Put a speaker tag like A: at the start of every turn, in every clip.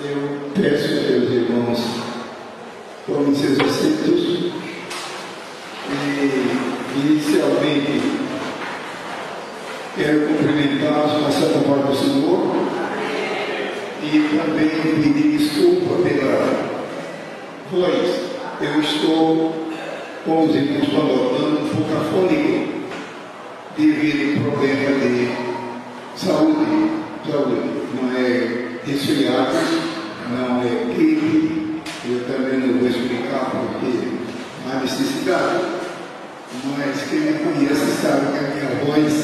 A: Eu peço a meus irmãos tomem seus assentos e, inicialmente, quero cumprimentá-los com a Santa Paz do Senhor e também pedir desculpa pela voz. Eu estou, como os irmãos estão notando, um pouco afônico devido a problema de saúde. Não é resfriado, não é gripe. Eu também não vou explicar porque não há necessidade, mas quem me conhece sabe que a minha voz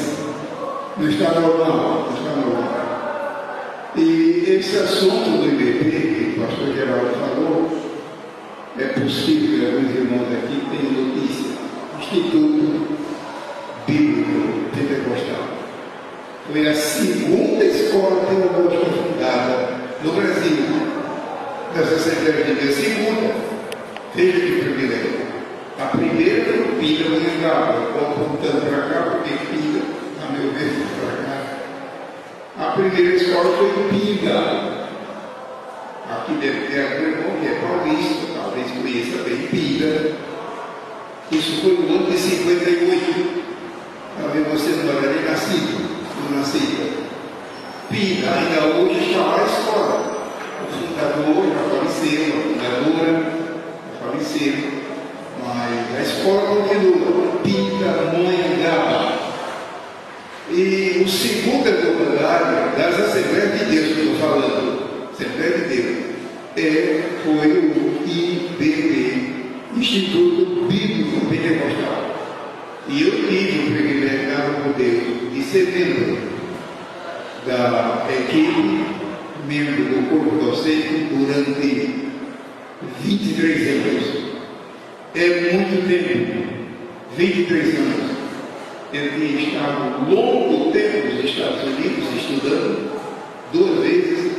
A: não está normal, E esse assunto do IBP, que o pastor Geraldo falou, é possível que alguns irmãos aqui tenham notícia. Instituto Bíblico Pentecostal. Foi a segunda escola teológica fundada no Brasil, das Assembleias de Deus. Segunda, veja que privilégio. A primeira foi o Pinga, eu lembrava, apontando para cá, porque Pinga, a meu ver, para cá. A primeira escola foi o Pinga. Aqui deve ter algum irmão que é paulista, talvez conheça bem Pinga. Isso foi no ano de 58. Talvez você não era nem nascido. Pinga, ainda hoje está lá a escola. O fundador já faleceu, a fundadora já faleceu, mas a escola continua. Pindamonhangaba. E o segundo lugar das Assembleias de Deus que eu estou falando, Assembleia de Deus, foi o IBP, Instituto Bíblico Pentecostal. E eu tive o privilégio o poder de ser membro da equipe, membro do corpo docente durante 23 anos. É muito tempo, 23 anos. Eu tinha estado longo tempo nos Estados Unidos estudando, 2 vezes,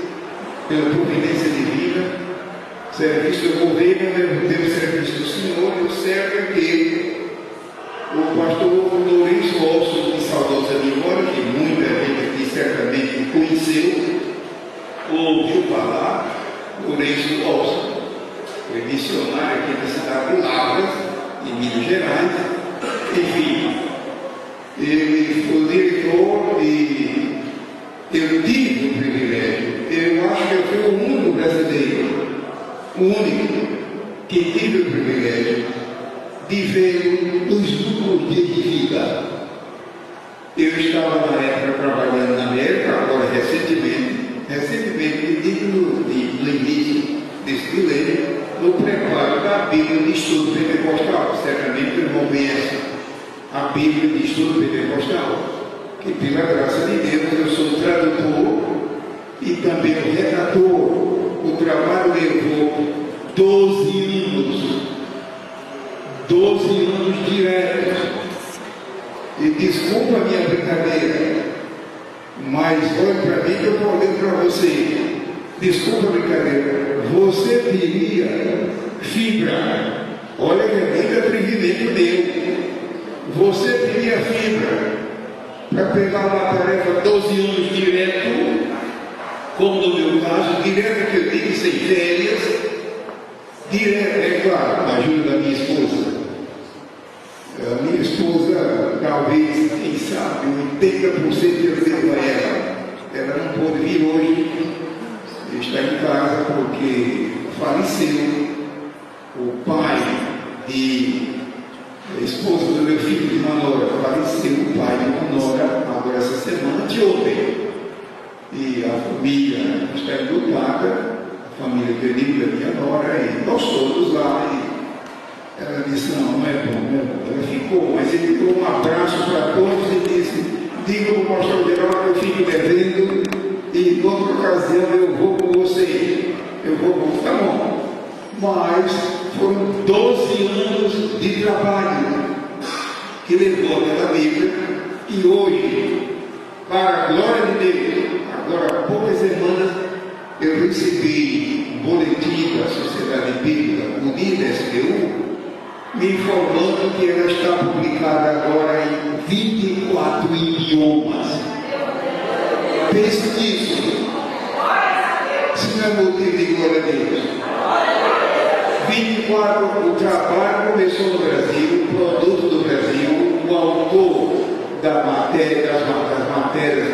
A: pela providência divina, serviço do governo, ao mesmo tempo serviço do Senhor, e o certo é que o pastor Lourenço Olson, de saudosa memória, que muita gente aqui certamente conheceu, ouviu falar, Lourenço Olson, foi missionário aqui na cidade de Lavras, em Minas Gerais. Enfim, ele foi o diretor e eu tive o privilégio, eu acho que eu fui o único brasileiro, o único que tive o privilégio de ver os últimos dias de vida. Eu estava na época trabalhando na América, agora recentemente, digo no início desse milênio, no preparo da Bíblia de Estudo Pentecostal. Certamente o irmão conhece a Bíblia de Estudo Pentecostal, que pela graça de Deus eu sou tradutor e também o redator. O trabalho levou 12 anos diretos. E desculpa a minha brincadeira, mas olha para mim que eu estou olhando para você. Desculpa a brincadeira. Você teria fibra. Olha que é muito atrevimento meu. Você teria fibra para pegar uma tarefa 12 anos direto, como no meu caso, direto que eu digo, sem férias, direto, é claro, com a ajuda da minha esposa. A minha esposa, talvez, quem sabe, 80% eu devo a ela. Ela não pôde vir hoje, está em casa porque faleceu o pai de a esposa do meu filho de Manora, faleceu o pai de Manora agora essa semana de ontem. E a família está enlutada, a família querida da minha nora, e nós todos lá. E ela disse, não é bom. Ela ficou, mas ele deu um abraço para todos e disse, diga ao pastor Geraldo, eu fico devendo, e em outra ocasião eu vou com você. Eu vou com, tá bom. Mas foram 12 anos de trabalho que levou aquela Bíblia, e hoje, para a glória de Deus, agora há poucas semanas, eu recebi um boletim da Sociedade Bíblica Unida, SBU, me informando que ela está publicada agora em 24 idiomas. Pense nisso. Se na é motivo de glória a Deus. 24, o trabalho começou no Brasil, o produto do Brasil, o autor das matérias,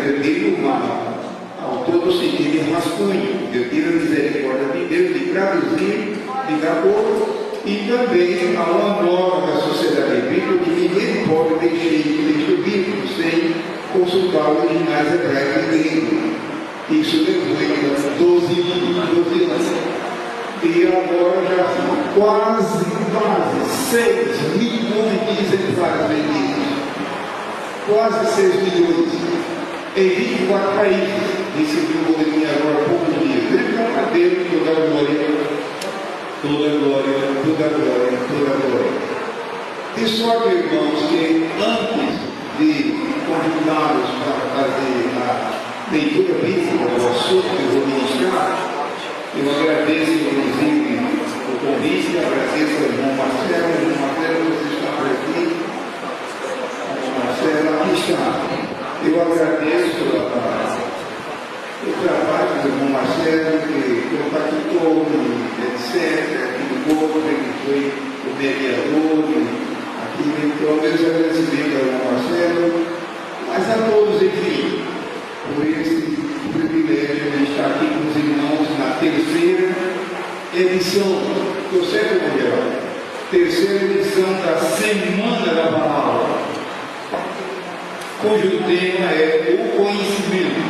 A: eu digo autor do sentido de rascunho, eu tive a misericórdia de Deus de traduzir, de dar e também há uma norma da sociedade bíblica que ninguém pode deixar o bíblico sem consultar originais hebraicos e gregos. Isso levou 12 anos. E agora já são quase 6 milhões de exemplares vendidos. Quase 6 milhões. Em 24 países. Recebi um boletim agora há poucos dias. Grande a Deus, toda a glória. Toda glória, toda glória, toda glória. E só, irmãos, que antes de convidá-los para fazer a leitura bíblica do assunto que eu vou ministrar, eu agradeço, inclusive, o convite, agradeço ao irmão Marcelo, você está por aqui. Marcelo, aqui está. Eu agradeço o trabalho do irmão Marcelo, que compactou, etc., aqui do povo, que foi o mediador, aqui, então, meus agradecimentos ao irmão Marcelo, mas a todos, enfim, por esse privilégio de estar aqui com os irmãos na terceira edição do Século Mundial, terceira edição da Semana da Palavra, cujo tema é o conhecimento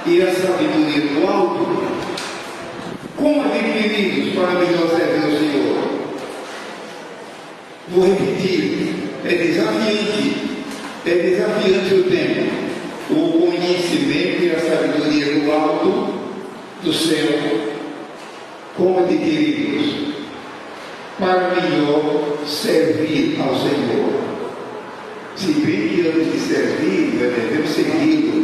A: e a sabedoria do alto. Como adquirimos para melhor servir ao Senhor? Vou repetir, é desafiante o tema. O conhecimento e a sabedoria do alto, do céu, como adquirimos para melhor servir ao Senhor. Se bem que antes de servir, nós devemos segui-lo.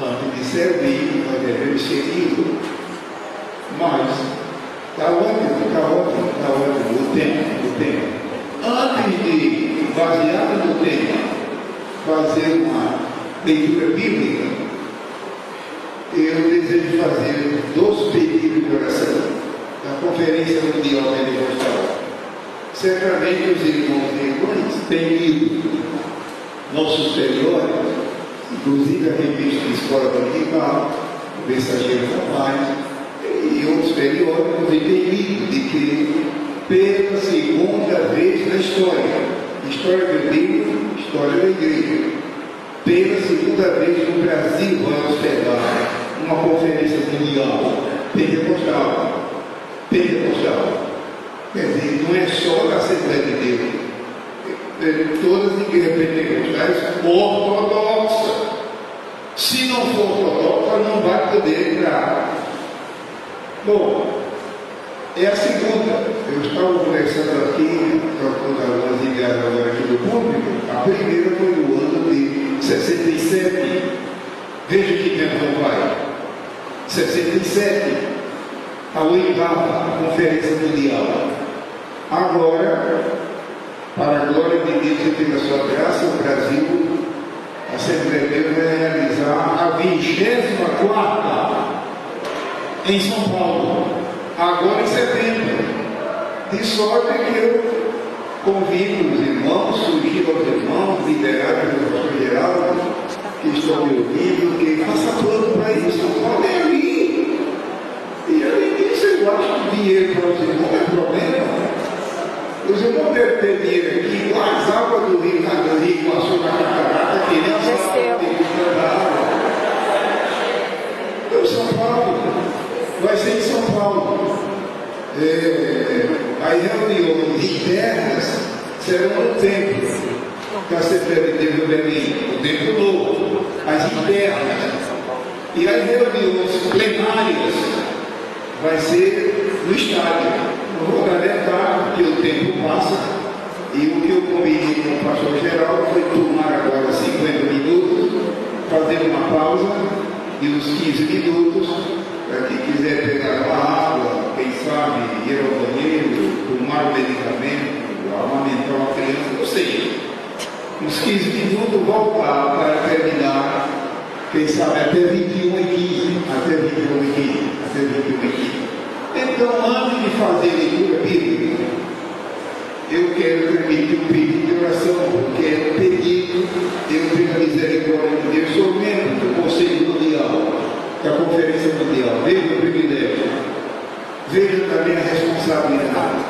A: Antes de servir, nós devemos segui-lo. Mas, está ótimo o tempo. Antes de, baseado no tempo, fazer uma leitura bíblica, eu desejo fazer 2 pedidos de oração da Conferência Mundial Pentecostal. Certamente os irmãos e irmãs têm lido nossos periódicos, inclusive a revista de Escola Dominical, o Mensageiro da Paz, e outros periódicos, e têm lido de que, pela segunda vez na história do livro, história da igreja, pela segunda vez no Brasil vai hospedar uma conferência mundial pentecostal. Quer dizer, não é só da Assembleia de Deus, todas as igrejas pentecostais ortodoxas. Se não for ortodoxa, não vai poder entrar. Bom, é a segunda. Eu estava conversando aqui com algumas igrejas agora aqui do público. A primeira foi no ano de 67. Veja que tempo vai. 67. A 8ª Conferência Mundial. Agora, para a glória de Deus e pela sua graça, o Brasil, a Assembleia de Deus vai realizar a 24ª em São Paulo, agora em setembro. De sorte que eu convido os irmãos, sugiro aos irmãos, liderados pelo pastor Geraldo, que estão me ouvindo, que faça plano para isso. São Paulo é ali. E além disso, eu acho que dinheiro para os irmãos é problema. Os irmãos devem ter dinheiro aqui, com as águas do Rio, com a sua catarata, que nem as águas da água. Então, São Paulo, vai ser em São Paulo. As reuniões internas serão no templo da Assembleia de Deus do Belém, o templo novo, as internas. E as reuniões plenárias vai ser no estádio. Não vou alertar, porque o tempo passa, e o que eu combinei com o pastor Geraldo foi tomar agora 50 minutos, fazer uma pausa de uns 15 minutos, para quem quiser pegar uma água, quem sabe ir ao banheiro, tomar um medicamento, amamentar uma criança, não sei. Uns 15 minutos, voltar para terminar, quem sabe até 21h15, até 21h15. Veja também a responsabilidade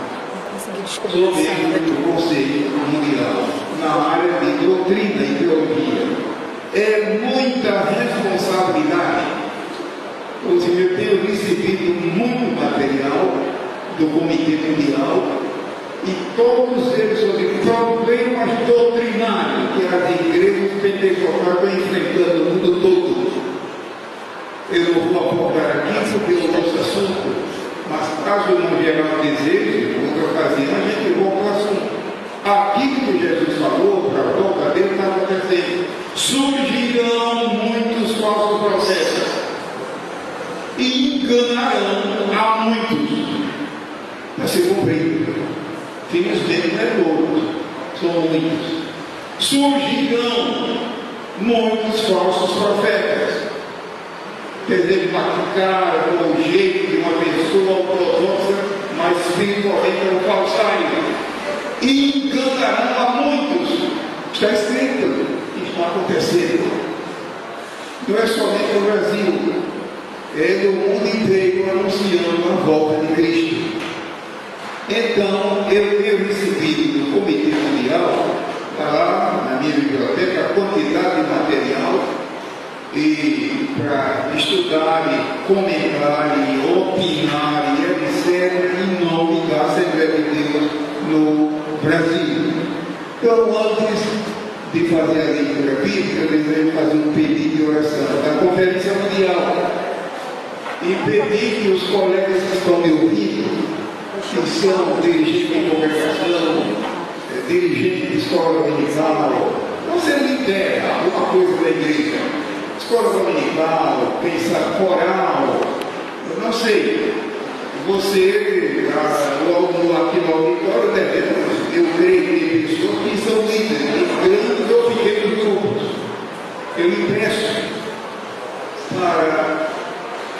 A: sobre o Conselho Mundial na área de doutrina e teologia. É muita responsabilidade. Ou seja, eu tenho recebido muito material do Comitê Mundial e todos eles sobre problemas doutrinários que as igrejas pentecostais estão enfrentando no mundo todo. Eu não vou abordar aqui porque é o nosso assunto, mas caso não gerar um desejo, em outra ocasião, a gente volta ao assunto. Aquilo que Jesus falou para a volta dele está acontecendo. Surgirão muitos falsos processos e enganarão a muitos. Para ser cumprido. Felizmente não é todos, são muitos. Surgirão muitos falsos profetas. Quer dizer, machucar com o jeito de uma pessoa ortodoxa, mas espiritualmente é um falsário. E enganarão a muitos. Está escrito, está acontecendo. Não é somente no Brasil, é no mundo inteiro anunciando a volta de Cristo. Então, eu tenho recebido do Comitê Mundial, está lá na minha biblioteca, a quantidade de material e para estudar, e comentar, e opinar, e etc., em nome da Assembleia de Deus no Brasil. Então, antes de fazer a leitura bíblica, eu desejo fazer um pedido de oração da Conferência Mundial e pedir que os colegas que estão me ouvindo, que são dirigentes de congregação, dirigentes de escola dominical, você lidera alguma coisa da igreja, escola dominical, pensar coral, eu não sei, você, logo aqui no auditório, eu creio que tem pessoas que são líderes em grandes ou pequenos grupos. Eu impresso para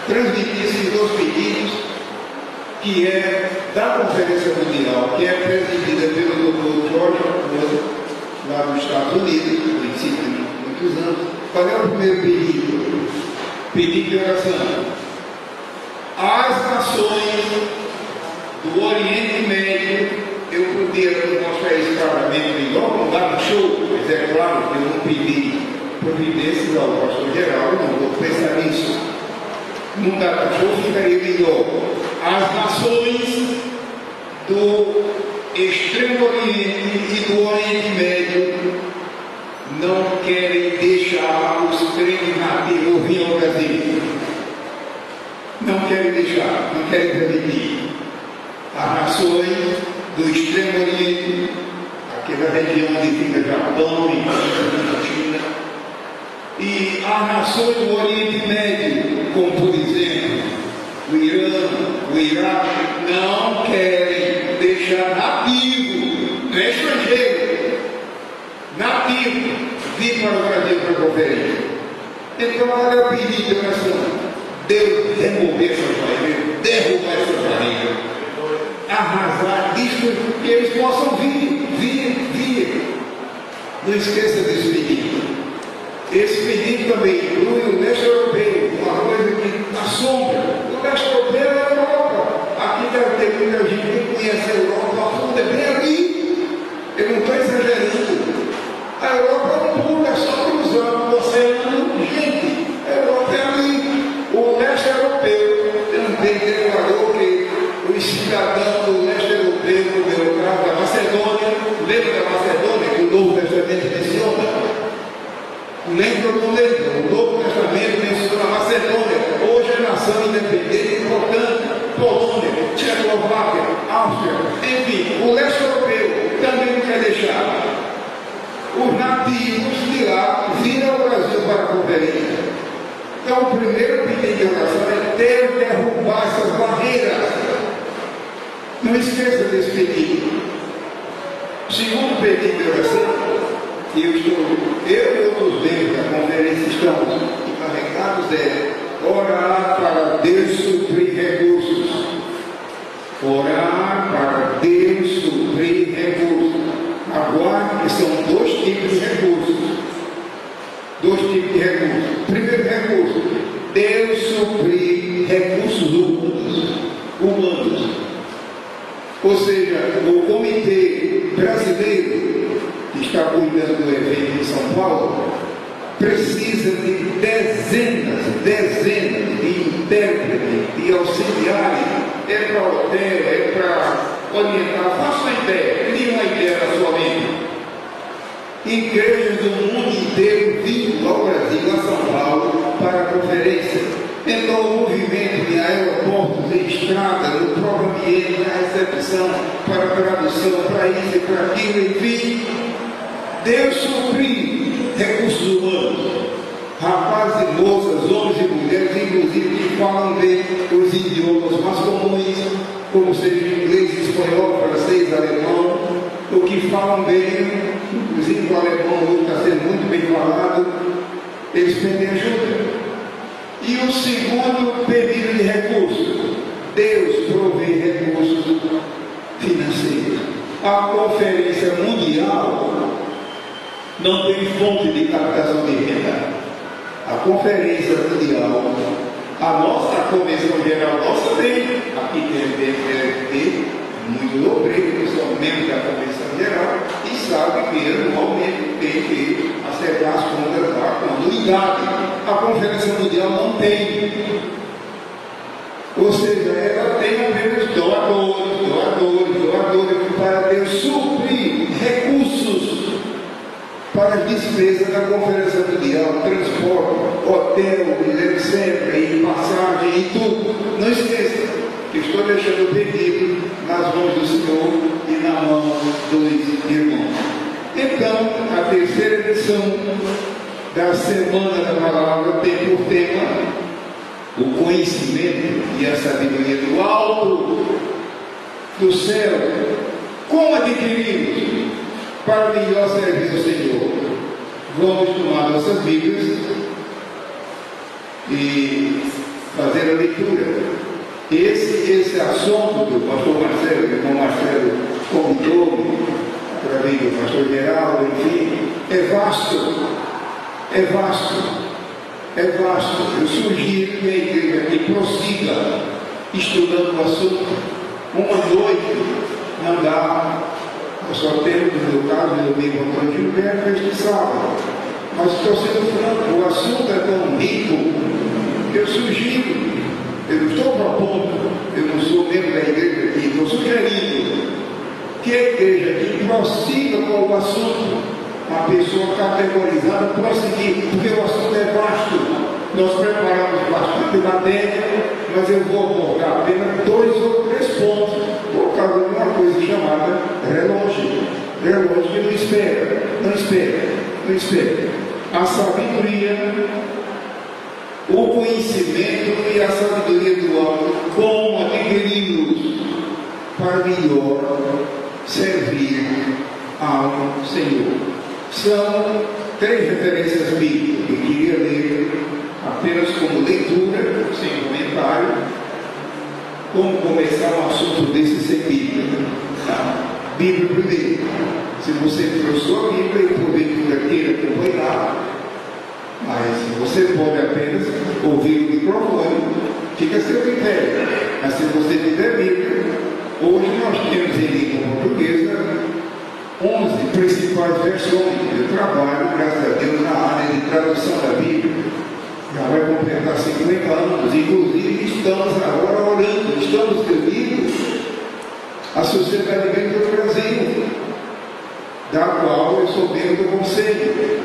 A: transmitir esses dois pedidos, que é da Conferência Mundial, que é presidida pelo Dr. George Moore, lá nos Estados Unidos, no princípio de muitos anos. Qual é o primeiro pedido? Pedido de oração. As nações do Oriente Médio, eu podia mostrar isso claramente melhor, não dá no show, mas é claro que eu não pedi providências ao pastor geral, não vou pensar nisso. Não dá no show, ficaria melhor. As nações do Extremo Oriente e do Oriente Médio não querem deixar os crentes nativos vir ao Brasil. Não querem deixar, não querem permitir. As nações do Extremo Oriente, aquela região onde fica Japão e China, e as nações do Oriente Médio, como por exemplo o Irã, o Iraque, não querem deixar nativo, não é estrangeiro, nativo, vir para o Brasil para conferir. Então, olha o pedido de oração. Deus remover essas barreiras, derrubar essas barreiras, arrasar isso, que eles possam vir. Não esqueça desse pedido. Esse pedido também inclui o leste europeu, uma coisa que assombra. O leste europeu é a Europa. Aqui deve ter muita gente que conhece a Europa a fundo, é bem ali. Eu não estou exagerando. A Europa é um pulo, é só cruzando o oceano. Gente, a Europa é ali. O leste europeu, eu não tenho declarou que os cidadãos do leste europeu, no caso da Macedônia, lembra da Macedônia, que o Novo Testamento menciona? Lembra ou não lembra? O Novo Testamento menciona a Macedônia, hoje é nação independente, importante, Polônia, Tchecoslováquia, Áustria, enfim, o leste europeu também não quer deixar os nativos de lá virem ao Brasil para a conferência. Então, o primeiro pedido de oração é derrubar essas barreiras. Não esqueça desse pedido. O segundo pedido de oração, eu e outros membros da conferência estamos encarregados, é orar para Deus suprir recursos. Orar para Deus suprir recursos. Aguarde que são dois tipos de recursos. Dois tipos de recursos. Primeiro recurso, Deus suprir recursos humanos. Ou seja, o Comitê Brasileiro, que está cuidando do evento em São Paulo, precisa de dezenas de intérpretes, de auxiliares, é para hotel, é para orientar. Faça uma ideia, crie uma ideia na sua mente. Igrejas do mundo inteiro vindo ao Brasil, a São Paulo, para a conferência. Então, o movimento de aeroportos e estradas, no próprio ambiente, na recepção, para a tradução, para isso e para aquilo, enfim, Deus supriu recursos humanos, rapazes e moças, homens e mulheres, inclusive, que falam bem os idiomas mais comuns, como seja inglês, espanhol, francês, alemão, o que falam bem, inclusive o alemão hoje está sendo muito bem falado, eles pedem ajuda. E o segundo pedido de recursos, Deus provê recursos financeiros. A Conferência Mundial não tem fonte de captação de renda. A Conferência Mundial, a nossa Convenção Geral, nossa tem, aqui tem muito obreiro, que são membros da Convenção Geral, e sabe que anualmente tem que acertar as contas da comunidade. A Conferência Mundial não tem. Ou seja, ela tem apenas doadores para Deus suprir recursos para as despesas da Conferência Mundial, transporte, hotel, dinheiro sempre, e passagem e tudo. Não esqueça que estou deixando o pedido nas mãos do Senhor e na mão dos irmãos. Então, a terceira edição da Semana da Palavra tem por tema o conhecimento e a sabedoria do alto, do céu. Como adquirimos para melhor servir o Senhor? Vamos tomar nossas Bíblias e fazer a leitura. Esse assunto que o pastor Marcelo, o irmão Marcelo, convidou, através do pastor Geraldo, enfim, é vasto. Eu sugiro que a igreja aqui prossiga estudando o assunto. Uma noite não dá. Eu só tenho, no meu caso, meu amigo Antônio Gilberto, este sábado. Mas estou sendo franco, o assunto é tão rico que eu sugiro. Eu não estou propondo, eu não sou membro da igreja aqui, estou sugerindo que a igreja aqui prossiga com o assunto. Uma pessoa categorizada prosseguir, porque o assunto é vasto. Nós preparamos bastante matéria, mas eu vou abordar apenas 2 ou 3 pontos, por causa de uma coisa chamada relógio. Relógio que não espera. A sabedoria, o conhecimento e a sabedoria do alto, como adquirimos para melhor servir ao Senhor. São 3 referências bíblicas que eu queria ler apenas como leitura, sem comentário, como começar um assunto desse sem Bíblia. Bíblia primeiro. Se você trouxe sua Bíblia e porventura queira acompanhar, mas você pode apenas ouvir o microfone, fica a seu critério. Mas se você tiver Bíblia, hoje nós temos em língua portuguesa 11 principais versões. Eu trabalho, graças a Deus, na área de tradução da Bíblia. Já vai completar 50 anos. Inclusive, estamos agora orando, estamos reunidos a Sociedade Bíblica do Brasil, da qual eu sou membro do conselho.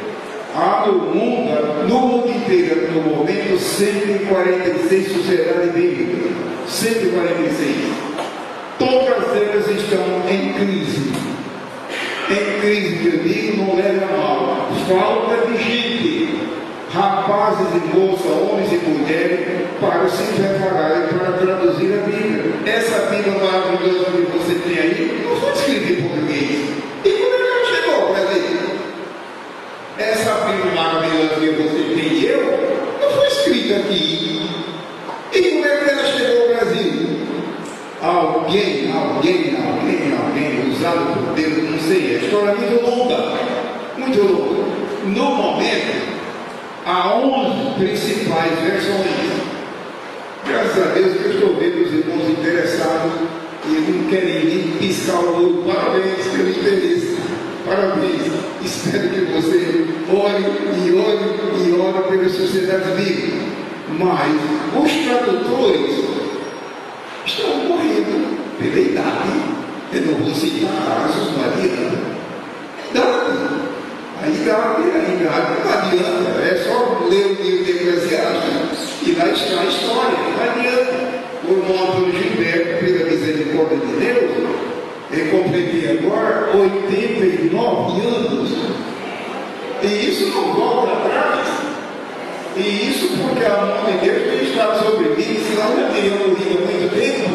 A: Há no mundo inteiro, no momento, 146 sociedades bíblicas. 146. Todas elas estão em crise. Em crise, que eu digo, não leva a mal. Falta de gente, rapazes e moças, homens e mulheres, para se prepararem para traduzir a Bíblia. Essa Bíblia maravilhosa que você tem aí, não foi escrita em português. E como é que ela chegou ao Brasil? Essa Bíblia maravilhosa que você tem e eu, não foi escrita aqui. E como é que ela chegou ao Brasil? Alguém, usado por Deus, não sei, a história é muito longa. No momento, há 11 principais versões. Graças a Deus que eu estou vendo os irmãos interessados e não querem nem salvou. Parabéns pelo interesse. Parabéns. Espero que você ore e ore pela sociedade bíblica. Mas os tradutores estão morrendo pela idade. Eu não vou citar casos, não adianta. A idade não adianta. É só ler o livro de Eclesiastes e lá está a história. Não adianta. O irmão Antônio Gilberto, pela misericórdia de Deus, eu completei agora 89 anos. E isso não volta atrás. E isso porque a mão de Deus tem estado sobre mim, senão eu teria morrido há muito tempo.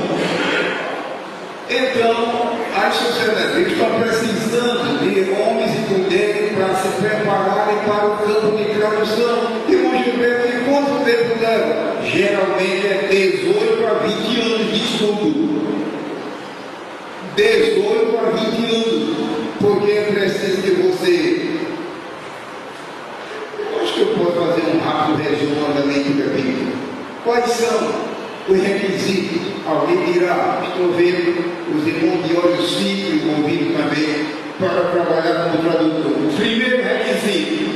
A: Então, as sociedades estão precisando de homens e mulheres para se prepararem para o campo de tradução. E o Gilberto, em quanto tempo leva? Geralmente é 18 a 20 anos de estudo. 18 a 20 anos. Porque é preciso que você... Eu acho que eu posso fazer um rápido resumo da leitura bíblica. Quais são os requisitos? Alguém dirá, estou vendo os irmãos de olhos fixos envolvidos também para trabalhar como tradutor. O primeiro requisito,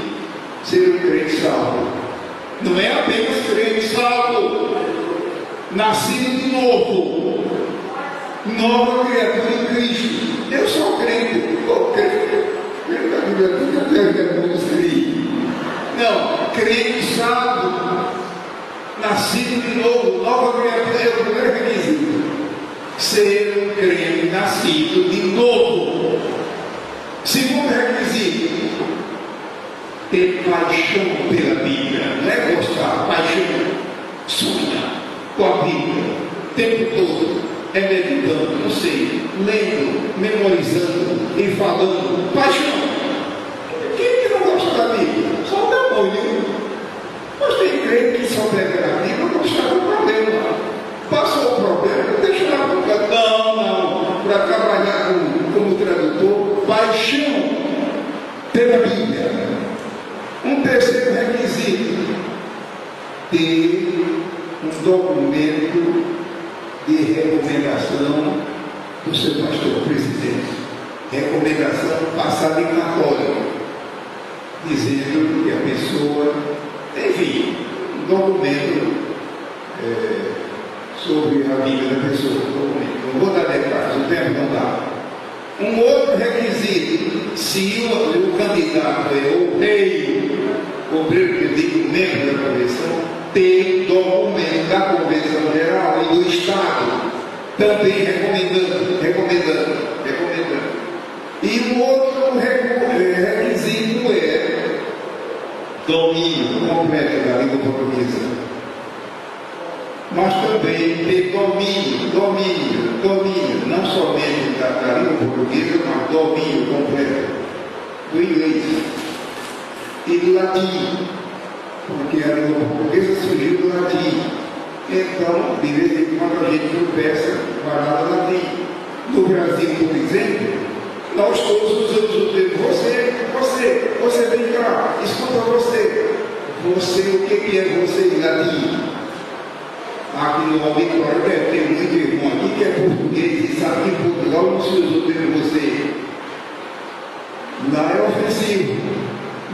A: ser um crente salvo. Não é apenas crente salvo, nascido de novo, nova criatura em Cristo. Eu sou crente, não, crente salvo, nascido de novo, nova criatura, é o primeiro requisito. Ser um crente nascido de novo. Segundo requisito, ter paixão pela Bíblia. Não é gostar, paixão. Sonhar com a Bíblia o tempo todo. É meditando, não sei, lendo, memorizando e falando. Paixão. Quem não gosta da Bíblia? Só o demônio. Mas tem crente que só pega a Bíblia para buscar o problema. Passou o problema, deixa lá para o canto. Não, para trabalhar como tradutor, paixão pela Bíblia. Um terceiro requisito, ter um documento de recomendação do seu pastor presidente. Recomendação passada em cartório, dizendo que a pessoa, enfim, um documento sobre a vida da pessoa. Não vou dar detalhes, o tempo não dá. Um outro requisito, se o candidato é o rei, o presidente, membro da convenção, ter documento da Convenção Geral e do Estado, também recomendando. E o outro requisito é domínio completo da língua portuguesa. Mas também ter domínio, não somente da língua portuguesa, mas domínio completo do inglês e do latim, porque a língua portuguesa surgiu do latim. Então, de vez em quando a gente tropeça palavra latim. No Brasil, por exemplo, nós todos usamos o termo você vem cá, escuta você, o que é você em latim? Aqui no auditório deve ter muito irmão aqui que é português e sabe que em Portugal não se usa o termo você. Lá é ofensivo.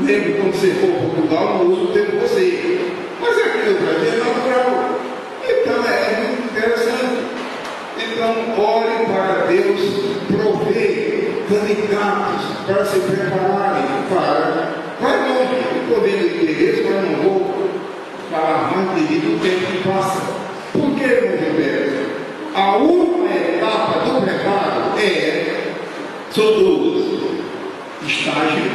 A: Lembra quando você for a Portugal, não usa o termo você. Mas aqui no Brasil é natural. Então é muito interessante. Então, ore para Deus prover candidatos para se prepararem para. Vai longe, estou vendo interesse, mas não vou falar mais devido ao tempo que passa. Por que, meu Gilberto? A última etapa do preparo são duas: estágio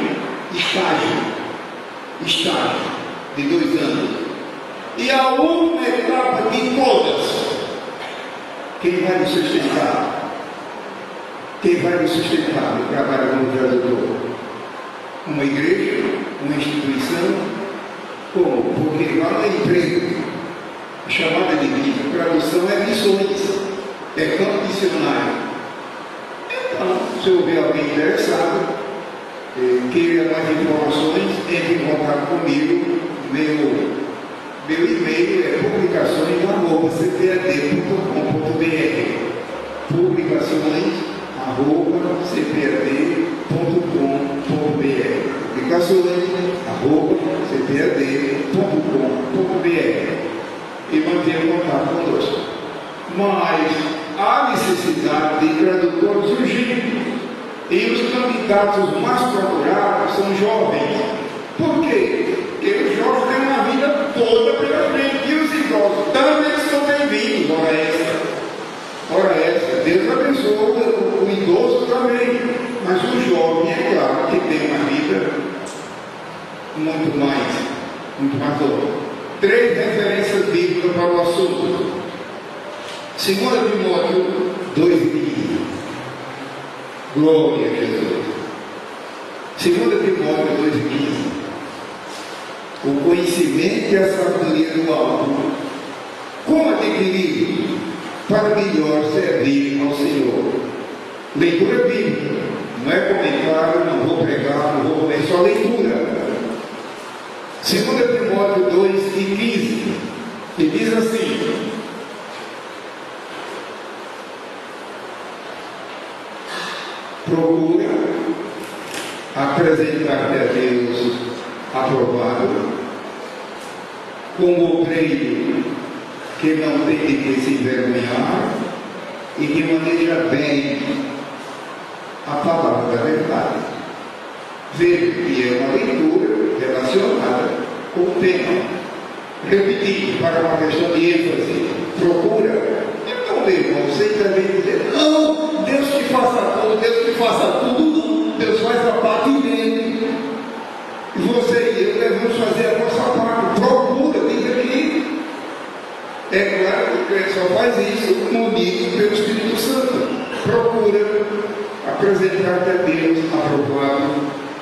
A: de 2 anos. E a última etapa de todas, quem vai nos sustentar? Quem vai nos sustentar no trabalho como tradutor? Uma igreja, uma instituição? Como? Porque lá na empresa, chamada de vida, tradução é missões, é campo missionário. Então, se houver alguém interessado, queira mais informações, entre em contato comigo. Meu e-mail é publicações@cpad.com.br, publicações@ não havia contato conosco. Mas há necessidade de tradutores urgentes. E os candidatos mais procurados são jovens. Por quê? Porque os jovens têm uma vida toda pela frente. E os idosos também são bem-vindos. Ora essa. Deus abençoa o idoso também. Mas o jovem, é claro, que tem uma vida muito mais longa. 3 referências bíblicas para o assunto. 2 Timóteo 2,15. Glória a Jesus. 2 Timóteo 2,15. O conhecimento e a sabedoria do alto, como adquirir para melhor servir ao Senhor. Leitura bíblica. Não é comentário, não vou pregar, não vou comer, só leitura. 2 Timóteo 2,15, que diz assim: procura apresentar-te a Deus aprovado, como obreiro que não tem de que se envergonhar e que maneja bem a palavra da verdade. Veja que é uma leitura relacionada com o tema. Repetindo, para uma questão de ênfase, procura. Então, meu irmão, você também dizer, não, Deus que faça tudo, Deus faz a parte dele. E você e eu devemos fazer a nossa parte. Procura, diz aqui. É claro que o crente só faz isso munido pelo Espírito Santo. Procura apresentar-te a Deus aprovado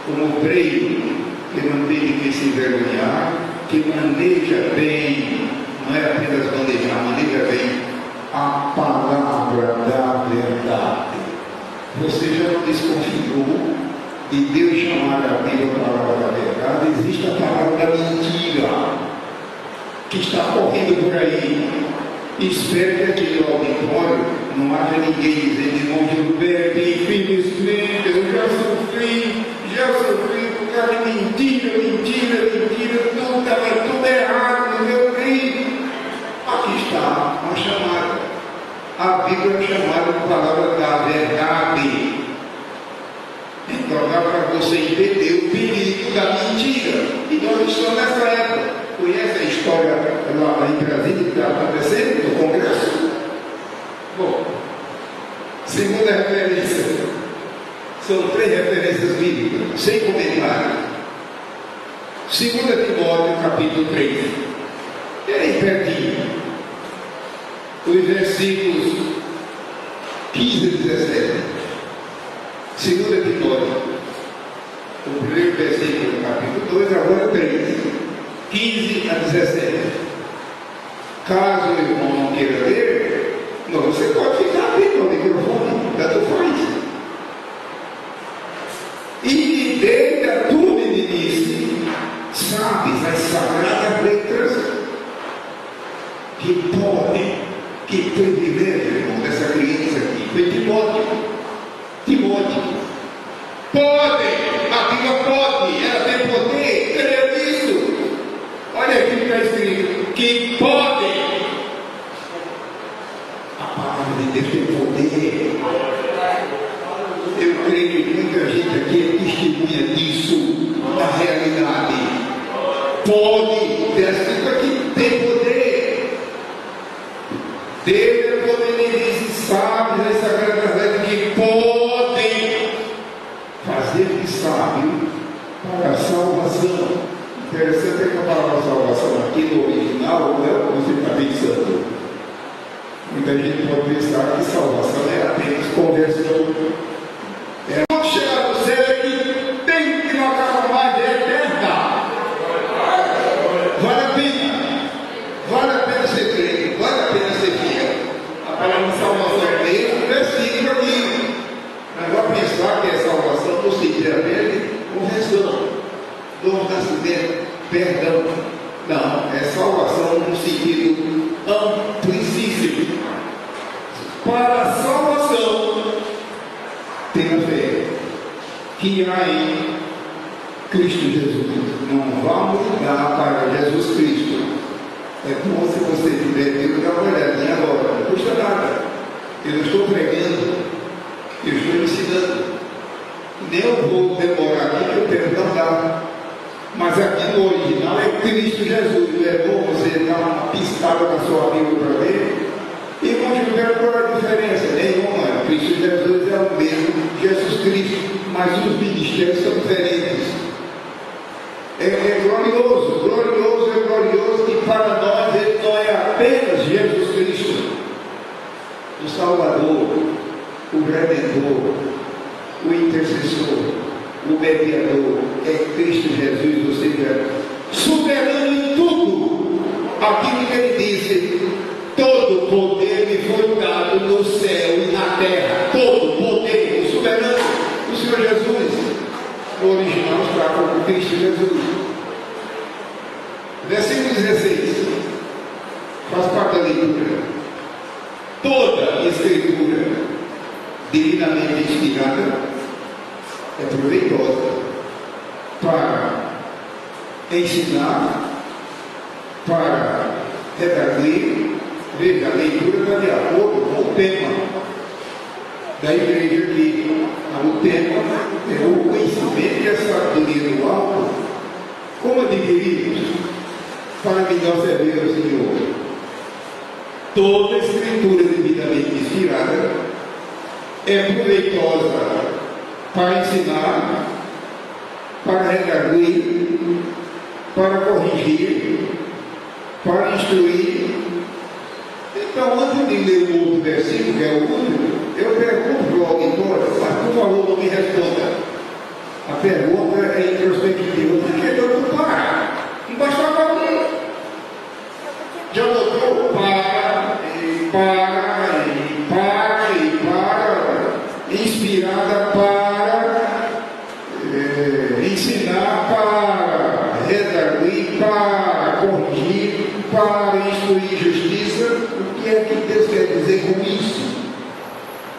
A: como obreiro que não tem de que se envergonhar, que maneja bem, não é apenas manejar, maneja bem a palavra da verdade. Você já não desconfiou de Deus chamar a Bíblia a palavra da verdade? Existe a palavra da mentira que está correndo por aí. Espero que aqui no auditório não haja ninguém dizendo, irmão Gilberto, infelizmente eu já sofri por causa de mentira, tudo errado no meu reino. Aqui está uma chamada. A Bíblia é chamada de palavra da verdade. Então dá para você entender o perigo da mentira. E nós estamos nessa época. Conhece a história lá em Brasília que está acontecendo no Congresso? Bom, segunda referência. São 3 referências bíblicas, sem comentário. 2 Timóteo, capítulo 3. E aí, pertinho. Os versículos 15 e 17. 2 Timóteo. O primeiro versículo do capítulo 2, agora 3. 15 a 17. Caso o irmão não queira ler, não, você pode ficar aqui no microfone, tanto faz. E dele a tua meninice, sabes as sagradas letras que podem, que privilégio, irmão, dessa criança aqui, foi Timóteo. Podem, a Bíblia pode, ela tem poder, creia nisso. Olha aqui que está escrito, que podem. A palavra de Deus tem poder. Eu creio que muita gente aqui é testemunha disso, da realidade. Pode, está escrito aqui, tem poder. Deus é poder, ele diz, sabe, as sagradas letras que podem fazer de sábio para a salvação. Interessante é que a palavra salvação aqui no original não é o que você está pensando. Muita gente pode pensar que salvação é apenas conversão. Quando chegar no céu é que tem que não acaba mais, é eterna. Vale a pena ser crente, vale a pena ser fiel. A palavra salvação é mesmo, versículo aqui. Mas vai pensar que é salvação no sentido apenas conversão. Novo nascimento, perdão. Não, é salvação no sentido amplíssimo. Para a salvação, tenha fé que há em Cristo Jesus. Não vamos mudar para Jesus Cristo. É bom se você tiver tempo, dar uma olhadinha agora, não custa nada. Eu não estou pregando, eu estou ensinando. Nem eu vou demorar aqui que o tempo não dá. Mas aqui no original é Cristo Jesus. Não é bom você dar uma piscada na sua Bíblia para ver? Irmãos, não quero pôr a diferença nenhuma. Cristo Jesus é o mesmo, Jesus Cristo, mas os ministérios são diferentes. É glorioso, glorioso, é glorioso que para nós ele não é apenas Jesus Cristo, o Salvador, o Redentor, o Intercessor, o Mediador, é Cristo Jesus, ou seja, soberano em tudo. Aquilo que ele disse: todo poder me foi dado no céu e na terra. Todo poder, o soberano, o Senhor Jesus. O original está como Cristo Jesus. Versículo 16. Faz parte da leitura. Toda escritura divinamente inspirada é proveitosa para ensinar, para redarguir. Veja, a leitura está de acordo com o tema da igreja aqui. O tema é o conhecimento e a sabedoria do alto. Como adquirirmos para melhor servir ao Senhor? Toda escritura devidamente inspirada é proveitosa para ensinar, para redarguir, para corrigir, para instruir. Então, antes de ler o outro versículo, que é o último, eu pergunto para o auditório, mas por favor não me responda. A pergunta é introspectiva. Por que eu não para? Não basta para mim. Já notou? Para, e para, e para, e para. Inspirada para ensinar, para redarguir, para corrigir, para instruir justiça. O que é que Deus quer dizer com isso?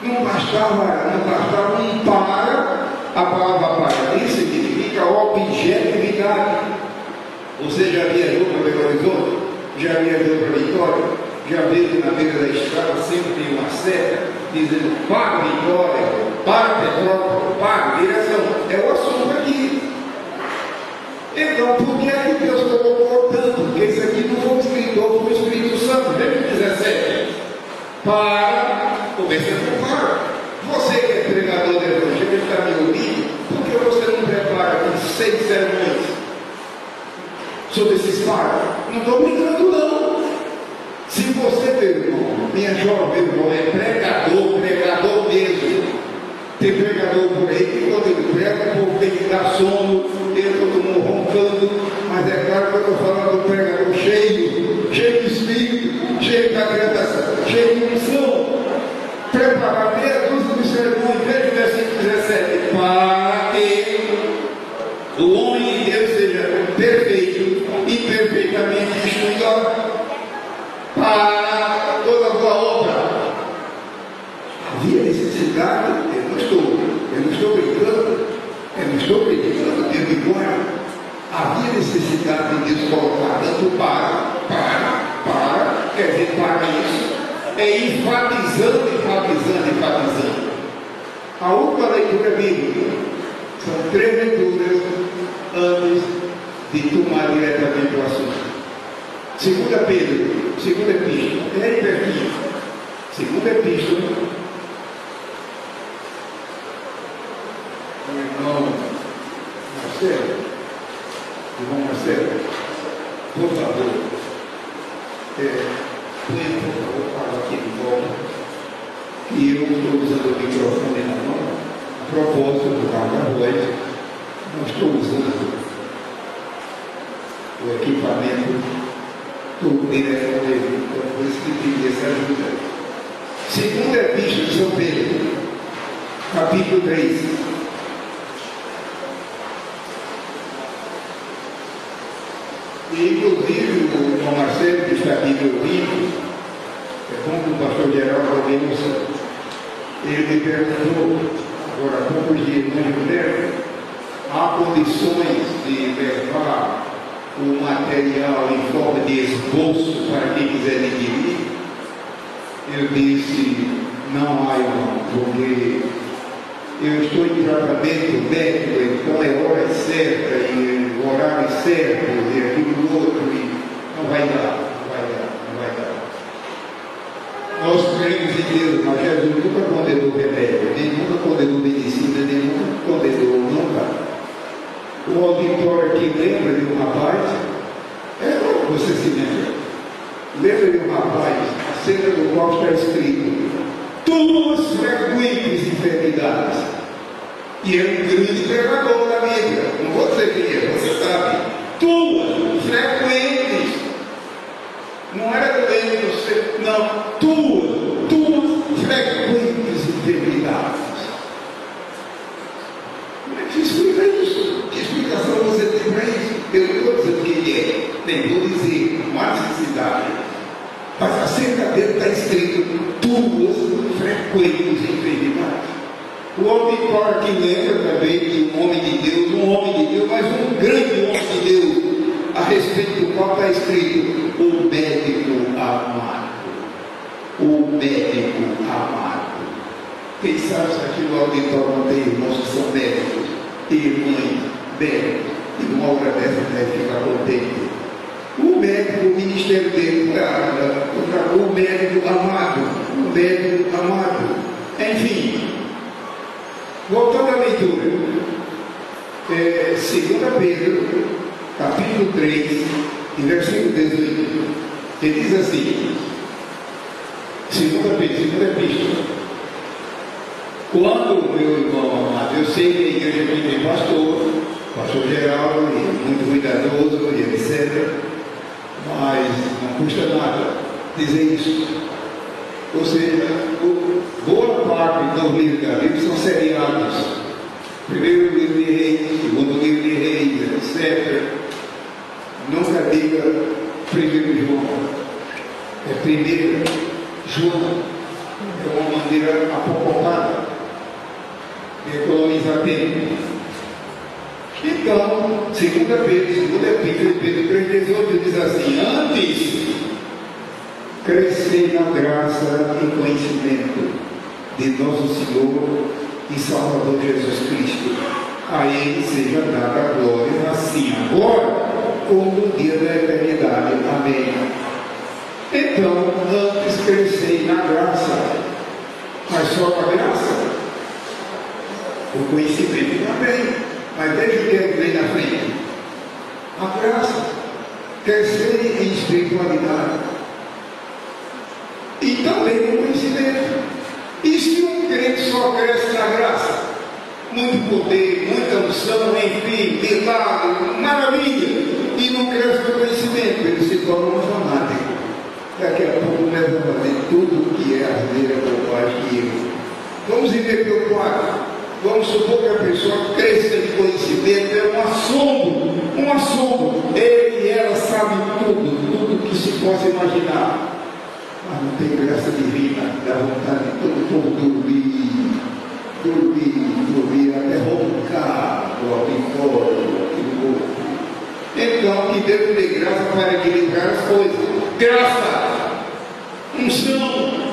A: Não bastava um para. A palavra para ali significa objetividade. Você já viajou para Belo Horizonte? Já viajou para Vitória? Já viu na beira da estrada sempre tem uma seta dizendo para Vitória, para Petrópolis, para direção. É o assunto aqui. Então, por que é que Deus colocou tanto? Porque isso aqui não foi escrito, foi o Espírito Santo. Veja 17. Para, começando com para. Você que é pregador do Evangelho está me ouvindo, por que você não prepara aqui 6 sermões sobre esses pares? Não estou brincando, não. Se você, meu irmão, minha jovem, meu irmão, é pregador mesmo. Tem pregador por aí que quando ele prega, o povo tem que dar sono, ele todo mundo roncando, mas é claro que eu estou falando do pregador cheio de espírito, cheio da graça, cheio de unção. Preparar meia dúzia de sermões, veja o versículo 17, para que o homem de Deus seja perfeito e perfeitamente instruído para toda boa obra. Havia necessidade, eu não estou brincando, Deus me guarda. Havia necessidade de Deus colocar tanto para, quer dizer, para isso. É enfatizando. A última leitura bíblica são 3 leituras antes de tomar diretamente o assunto. 2 Pedro, 2 Epístola, é aí pertinho. 2 Epístola, o irmão Marcelo, por favor, por favor, fala aqui de volta. E eu estou usando o microfone na mão, a propósito do carro da voz, não estou usando o equipamento do telefone, então por isso que pedi essa ajuda. 2 Epístola de São Pedro, capítulo 3. E inclusive o irmão Marcelo, que está aqui me ouvindo, é bom que o pastor Geraldo ouça. Ele me perguntou, agora há poucos dias, há condições de levar o material em forma de esboço para quem quiser adquirir. Eu disse, não há, irmão, porque eu estou em tratamento médico, então é hora certa, e horário certo, e aquilo outro, e não vai dar. Nós cremos em Deus, mas Jesus nunca condenou remédio, nem nunca condenou medicina, nem nunca condenou nunca. O auditório aqui lembra de um rapaz, você se lembra de um rapaz, acerca do qual está escrito, tuas frequentes enfermidades. E é um grande pregador da Bíblia, não vou dizer quem é, você sabe, tuas frequentes. Não era doente você, não, tuas frequentes enfermidades. Como é que se explica isso? Que explicação você tem para isso? Eu não estou dizendo quem é, nem vou dizer, não há necessidade. Mas acerca dele está escrito tuas frequentes enfermidades. O auditório aqui lembra também de um homem de Deus, mas um grande homem de Deus, a respeito do qual está escrito o médico amado. O médico amado. Quem sabe se aqui no auditório não tem irmãos que são médicos, e irmãs médicos, e numa hora dessa deve ficar contente. O médico, o ministério dele, o médico amado. Enfim, voltando à leitura, 2 Pedro, capítulo 3, em versículo 18, ele diz assim, 2 Pedro, segunda epístola, quando, meu irmão amado, eu sei que a igreja aqui tem pastor Geraldo, muito cuidadoso, e etc., mas não custa nada dizer isso. Ou seja, boa parte dos livros da Bíblia são seriados. Primeiro livro de Reis, segundo livro de Reis, etc. Nunca diga primeiro João. É primeiro João. É uma maneira apocaliptada de economizar tempo. Então, segunda epístola de Pedro 3,18 diz assim, antes crescei na graça e conhecimento de nosso Senhor e Salvador Jesus Cristo. A Ele seja dada a glória, assim agora, como no dia da eternidade. Amém. Então, antes crescei na graça, mas só a graça, o conhecimento também. Mas veja o que vem na frente. A graça, crescer em espiritualidade e também no conhecimento. E se um crente só cresce na graça, muito poder, muita unção, enfim, milagre, maravilha, e não cresce no conhecimento, ele se torna um fanático. Daqui a pouco começa a fazer tudo que é asneira por mais que eu. Vamos inverter o quadro. Vamos supor que a pessoa cresça de conhecimento, é um assombro. Ele e ela sabem tudo que se possa imaginar. Mas não tem graça divina, dá vontade de todo mundo dormir, até roncar do auditório, Então, que Deus me dê graça para equilibrar as coisas. Graça, unção.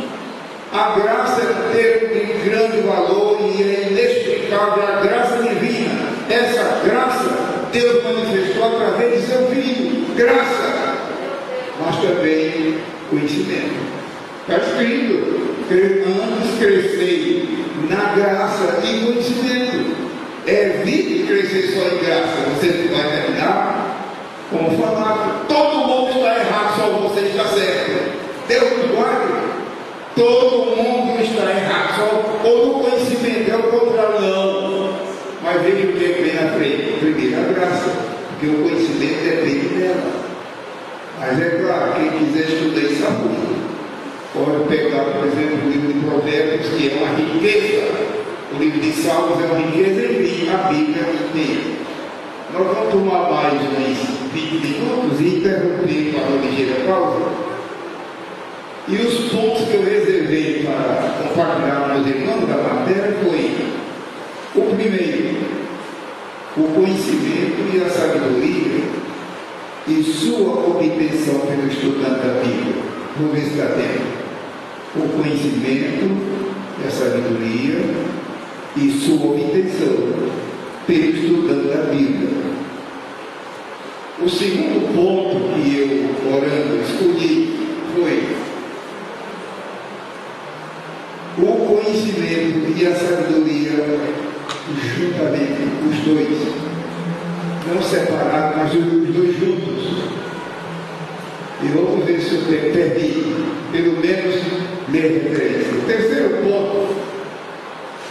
A: A graça é um termo de grande valor e é inexplicável, a graça divina. Essa graça Deus manifestou através de seu Filho. Graça, mas também conhecimento. Está escrito, antes crescei na graça e conhecimento. Evite crescer só em graça, você vai terminar como falar. Todo mundo está errado, só você está certo. Deus nos guarde. Todo mundo está errado, só ou no conhecimento, é o contrário, não. Mas veja o que vem na frente. Primeiro, a graça, porque o conhecimento depende dela. Mas é claro, quem quiser estudar isso a fundo, pode pegar, por exemplo, o livro de Provérbios, que é uma riqueza. O livro de Salmos é uma riqueza em a Bíblia inteira. Nós vamos tomar mais uns 20 minutos e interromper para uma ligeira pausa. E os pontos que eu reservei para compartilhar com os irmãos da matéria foi: o primeiro, o conhecimento e a sabedoria e sua obtenção pelo estudante da Bíblia. Vamos ver se dá tempo. O conhecimento e a sabedoria e sua obtenção pelo estudante da Bíblia. O segundo ponto que eu, orando, escolhi foi o conhecimento e a sabedoria juntamente, os dois, não separados, mas os dois juntos. E vamos ver se eu perdi, pelo menos, minha referência. O terceiro ponto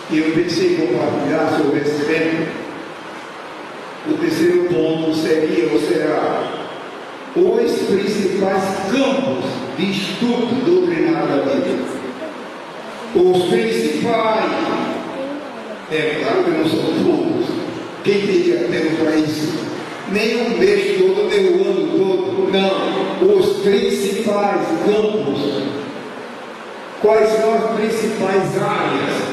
A: que eu pensei em compartilhar sobre esse tema, o terceiro ponto seria ou será os principais campos de estudo doutrinário da Bíblia. Os principais, é claro que não são todos, quem teria tempo para isso? Nem um mês todo, nem o ano todo, não, os principais campos. Quais são as principais áreas?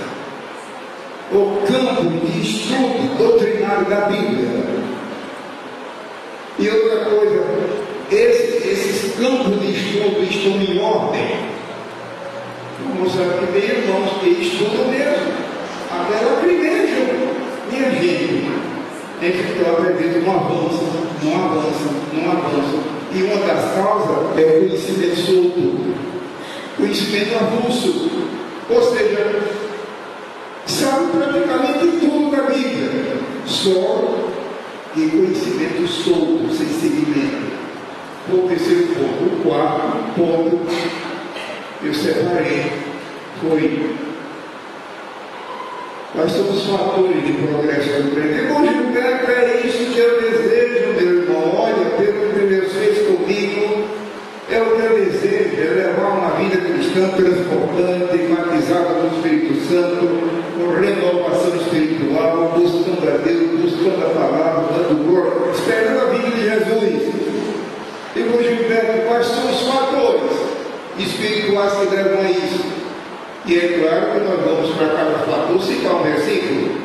A: O campo de estudo doutrinário da Bíblia. E outra coisa, esses campos de estudo estão em ordem. Vamos saber que tem irmãos que estudam mesmo. Aquela igreja, minha gente, tem que ficar aprendendo, não avança, não avança, não avança. E uma das causas é o conhecimento solto, conhecimento avulso. Ou seja, sabe praticamente tudo da Bíblia, só de conhecimento solto, sem seguimento. O terceiro ponto. O quarto ponto eu separei foi quais são os fatores de progresso do crente. Irmão Gilberto, é isso que eu desejo, meu irmão. Olha, pelo que Deus fez comigo, é o que eu desejo, é levar uma vida cristã transportante, batizada no Espírito Santo, com renovação espiritual, buscando a Deus, buscando a palavra, dando glória, esperando a vida de Jesus. Irmão Gilberto, quais são os fatores espirituais que levam a isso? E é claro que nós vamos para cada fator citar um versículo,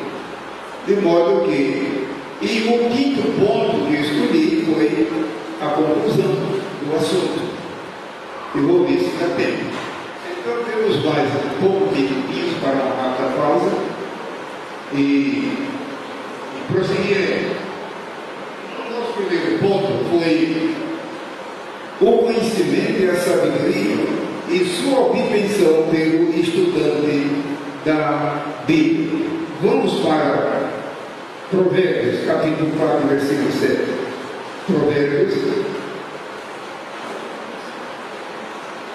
A: de modo que, e o quinto ponto que eu escolhi foi a conclusão do assunto. Eu vou ver se dá tempo. Então temos mais um pouco de tempinhos para uma rápida pausa e prosseguir. O nosso primeiro ponto foi o conhecimento e a sabedoria e sua obtenção pelo estudante da Bíblia. Vamos para Provérbios, capítulo 4, versículo 7. Provérbios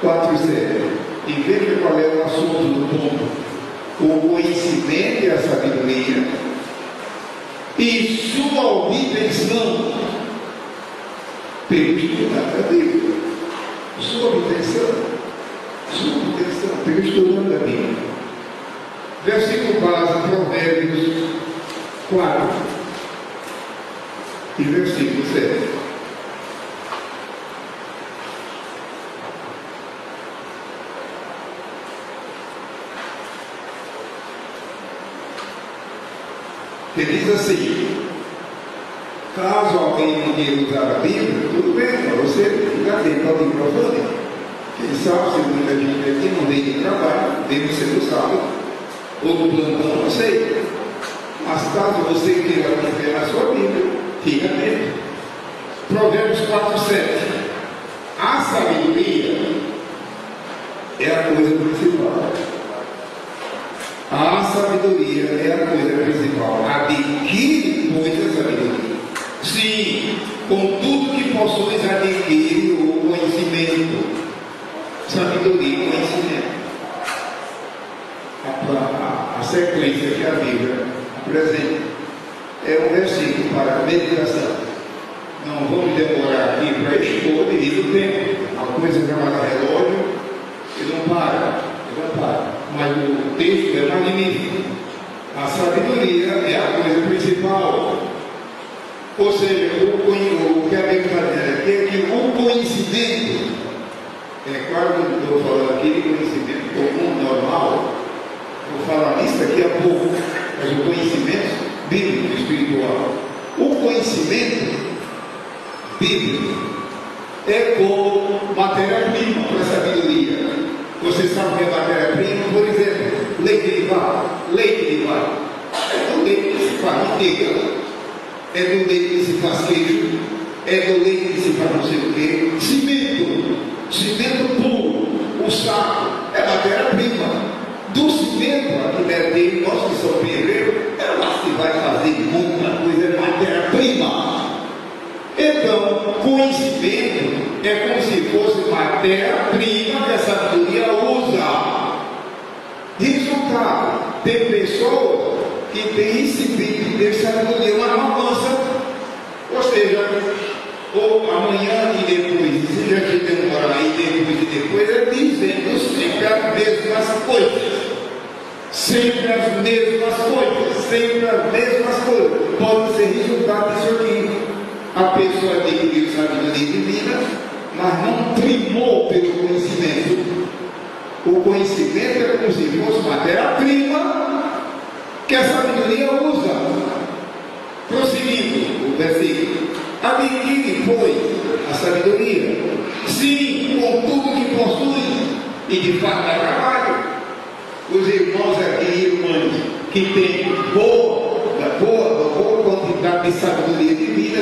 A: 4, 7. E veja qual é o assunto do ponto. O conhecimento e a sabedoria e sua obtenção pelo estudante da Bíblia. Sua obtenção pelo estudante da Bíblia. Versículo base, Provérbios 4 e versículo 7. Que diz assim: caso alguém não queira usar a Bíblia, tudo bem, para você ficar dentro do microfone. Quem sabe, se muita gente aqui não vem de trabalho, deve ser do sábado, ou do plantão, não sei. Mas caso você queira viver a sua Bíblia, fica dentro. Provérbios 4, 7. A sabedoria é a coisa principal. A sabedoria é a coisa principal. Adquire, pois, a sabedoria. Sim, com tudo que possuis, adquire o conhecimento. Sabedoria e conhecimento. A sequência que a Bíblia apresenta é um versículo para meditação. Não vamos demorar aqui para expor devido ao tempo. A coisa chamada relógio, ele não para. Mas o texto é magnífico. A sabedoria é a coisa principal. Ou seja, o que a Bíblia está dizendo aqui é que o conhecimento, é claro que eu estou falando aqui de conhecimento comum, normal, vou falar isso daqui a pouco, mas o conhecimento bíblico, espiritual. O conhecimento bíblico é como matéria-prima para a sabedoria. Você sabe o que é matéria-prima? Por exemplo, leite derivado. Leite derivado é do leite que se faz manteiga, é do leite que se faz queijo, é do leite que se faz não sei o quê. Cimento puro, o saco é matéria-prima. Do cimento, aqui deve ter, nós que somos pedreiros, é lá que vai fazer muita coisa, é matéria-prima. Então, conhecimento é como se fosse matéria-prima que a sabedoria usa. Resultado, tem pessoas que têm recebido de sabedoria, mas não avança. Ou seja, ou amanhã e depois, se já te demorar e depois, é dizendo sempre as mesmas coisas. Sempre as mesmas coisas, sempre as mesmas coisas. Pode ser resultado disso aqui. A pessoa adquiriu sabedoria divina, mas não primou pelo conhecimento. O conhecimento é como se fosse matéria-prima que a sabedoria usa. Prosseguindo o versículo. Adquire, pois, a sabedoria, sim, com tudo que possui, e de fato dá trabalho. Os irmãos aqui e irmãs que têm boa quantidade de sabedoria divina,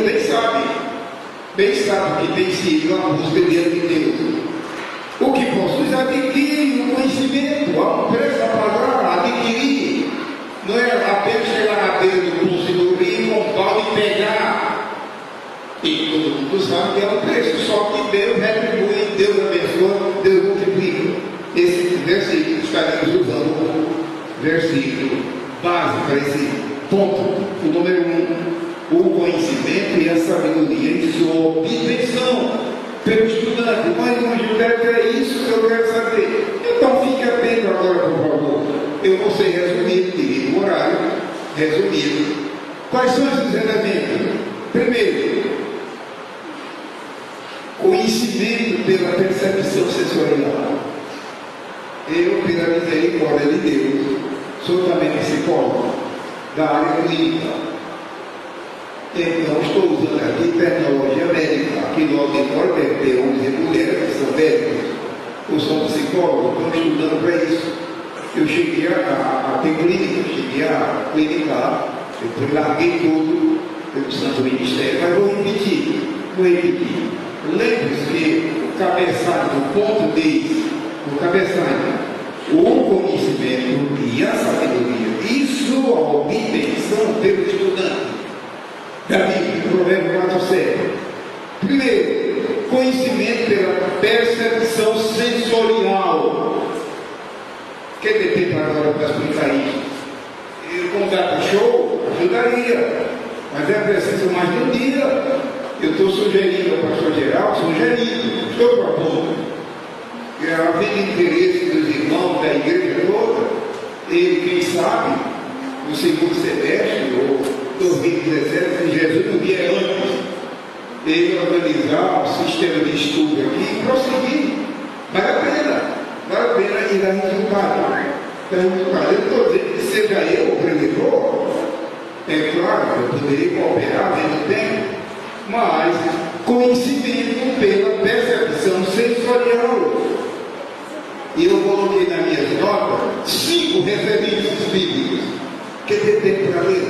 A: bem sabem que tem sido a busca diante de Deus. O que possui adquirir o conhecimento, há um preço da palavra, adquirir. Não é apenas chegar na beira do curso do rio, comprar e pegar. E todo mundo sabe que é um preço, só que Deus retribui, Deus abençoa, Deus multiplica. Esse versículo, estaremos usando o versículo base para esse ponto. O número 1, o conhecimento e a sabedoria em sua obtenção pelo estudante. Mas no Gilberto é isso que eu quero saber. Então fique atento agora, por favor. Eu vou ser resumido, divido o horário, resumido. Quais são esses elementos? Primeiro, conhecimento pela percepção sensorial. Eu, pela misericórdia de Deus, sou também psicólogo da área clínica. Então, estou usando aqui tecnologia médica. Aqui no auditório deve ter homens e mulheres que são médicos. Eu sou psicólogo, estou estudando para isso. Eu cheguei a ter clínica, cheguei a clinicar, depois larguei tudo pelo Santo Ministério, mas vou repetir. Lembre-se que o cabeçalho do ponto diz, o cabeçalho, o conhecimento e a sabedoria, e sua obtenção pelo estudante. Davi, Provérbio 4:7. Primeiro, conhecimento pela percepção sensorial. Quer ter tempo agora para explicar isso? Eu, como data show, ajudaria, mas é preciso mais de um dia. Eu estou sugerindo ao pastor Geraldo, estou propondo, que havendo interesse dos irmãos da igreja toda, ele, quem sabe, no segundo semestre ou 2017, se Jesus não vier antes, ele organizar um sistema de estudo aqui e prosseguir. Vale a pena e dar resultado. Eu não estou dizendo que seja eu o preletor, é claro, eu poderia cooperar dentro do tempo, mas conhecimento pela percepção sensorial. E eu coloquei nas minhas notas 5 referências bíblicas. Quer ter tempo para ler?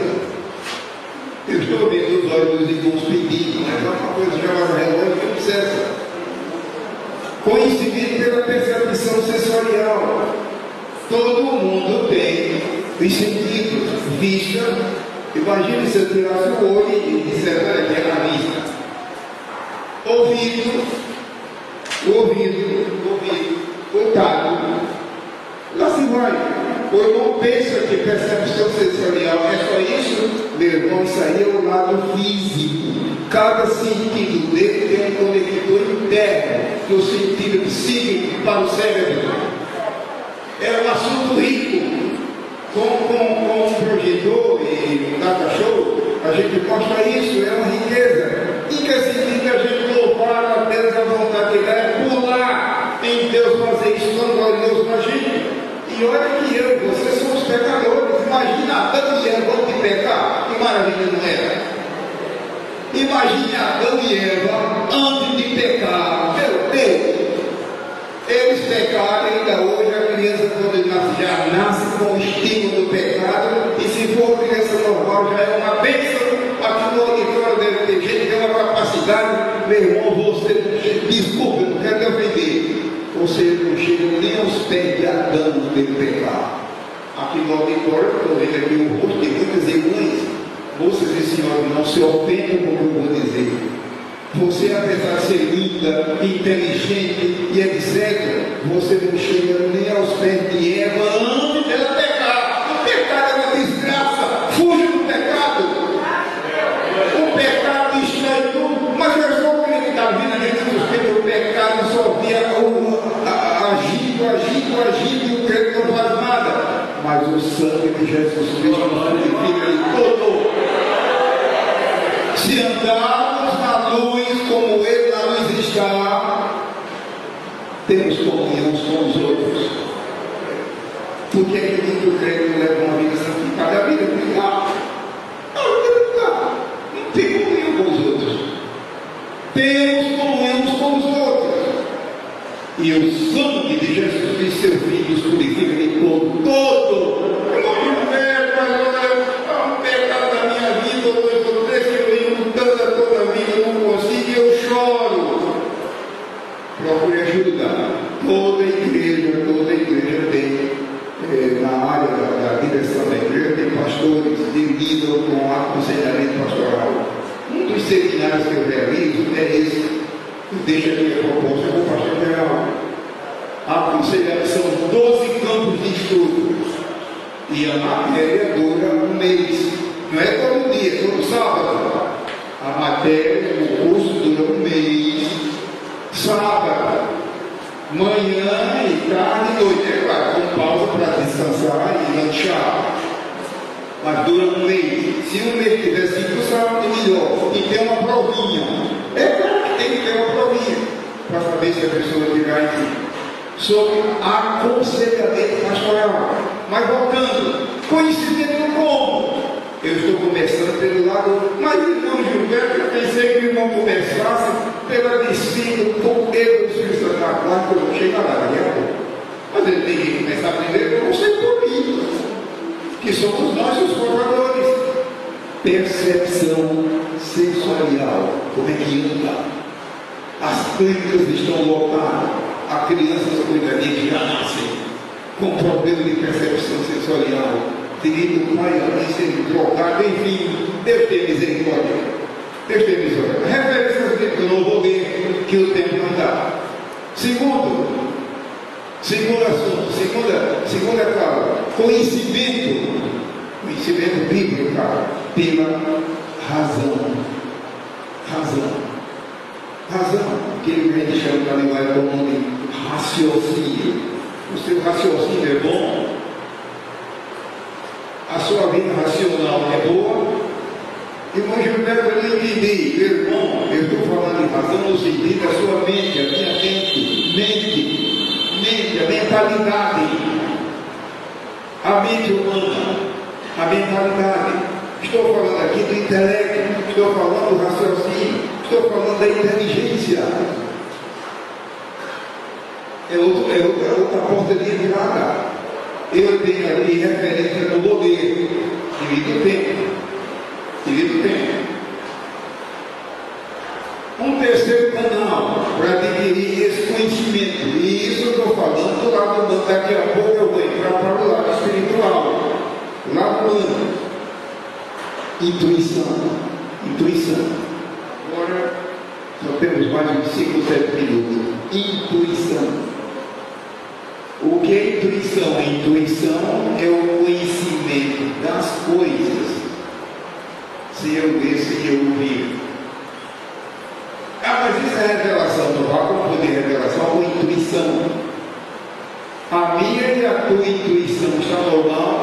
A: Eu estou vendo os olhos dos irmãos pedindo, mas é uma coisa já vai relógio que não cessa. Conhecimento pela percepção sensorial. Todo mundo tem os sentidos, vista. Imagine se eu tirasse o olho e dissesse, olha aqui é a vista. Ouvido, o tato. Lá se vai. O irmão pensa que percepção sensorial é só isso? Meu irmão, isso aí é o lado físico. Cada sentido dele tem um conector interno, que é o sentido psíquico para o cérebro. É um assunto rico. Com um projetor e um data show, a gente mostra isso, é uma riqueza. Em que sentido a gente louvar a Deus a vontade dele é pular em Deus, fazer isso tão glorioso na gente. E olha que eu e você somos pecadores. Imagina Adão e Eva de pecar, que maravilha não era? Imagine Adão e Eva antes de pecar. Meu Deus! Eles pecaram, ainda hoje a criança, quando nasce, já nasce com o estímulo do pecado, e se for criança normal, já é uma bênção. Aqui no auditório deve ter gente que tem uma capacidade. Meu irmão, você, desculpa, não quero te ofender. Você não chega nem aos pés de Adão pelo pecado. Aqui no auditório, estou vendo aqui o rosto de muitas irmãs, moças e senhores, não se ofendam com o que eu vou dizer. Você, apesar de ser linda, inteligente e etc., você não chega nem aos pés de Eva antes dela pecar. O pecado é uma desgraça. Fuja do pecado. O pecado destrói tudo. Mas eu sou crente da vida de Jesus, que o pecado só via agindo, e o crente não faz nada. Mas o sangue de Jesus Cristo purifica de todo. Se andarmos na luz como Ele na luz está, temos comunhão uns com os outros. Por que é que muito crente não leva uma vida santificada? A vida é brigar. Não tem comunhão com os outros. Temos comunhão uns com os outros. E o sangue de Jesus Cristo, seu Filho, nos purifica de todo. Procure ajuda. Toda igreja tem, na área da direção da igreja, tem pastores que lidam com aconselhamento pastoral. Um dos seminários que eu realizo é esse, deixa a minha proposta com o pastor geral. Aconselhamento são 12 campos de estudo, e a matéria dura um mês. Não é todo dia, todo sábado. A matéria, o curso dura um mês. Sábado, manhã e tarde e noite, é claro, com pausa para descansar e lanchar. Mas dura um mês. Se um mês tiver 5 sábados, melhor. E tem uma provinha. É claro que tem que ter uma provinha para saber se a pessoa tiver aqui. Sobre aconselhamento pastoral. Mas voltando, conhecimento como? Eu estou começando pelo lado, mas não, Gilberto, eu pensei que o irmão começasse pela discípula, com Deus, o Espírito Santo, claro que eu vou chegar lá, daqui a pouco. Mas ele tem que começar primeiro com o ser comigo, que somos nós os formadores. Percepção sensorial, como é que anda? As clínicas estão lotadas, as crianças cuidadinhas já nascem com problema de percepção sensorial. Querido pai, a mãe sendo trocado, enfim, Deus tem misericórdia. Deus tem misericórdia. Referências que eu não vou ler, que o tempo não dá. Segundo assunto, segunda causa, conhecimento bíblico, cara, pela razão. Que ele vem chama na linguagem comum de raciocínio. O seu raciocínio é bom? A sua vida racional é boa? Irmão Gilberto, eu não entendi. Meu irmão, eu estou falando de razão no sentido da sua mente, a minha mente, a mentalidade, a mente humana, a mentalidade. Estou falando aqui do intelecto, estou falando do raciocínio, estou falando da inteligência. É outra porta de entrada. Eu tenho ali referência do poder, divido o tempo. Um terceiro canal para adquirir esse conhecimento, e isso eu estou falando do lado humano. Daqui a pouco eu vou entrar para o lado espiritual, lado humano. Intuição. Agora só temos mais de 5 ou 7 minutos. Intuição. O que é intuição? A intuição é o conhecimento das coisas. Se eu ver, se eu ouvir. Mas isso é revelação, não vai confundir revelação com intuição. A minha e a tua intuição está normal.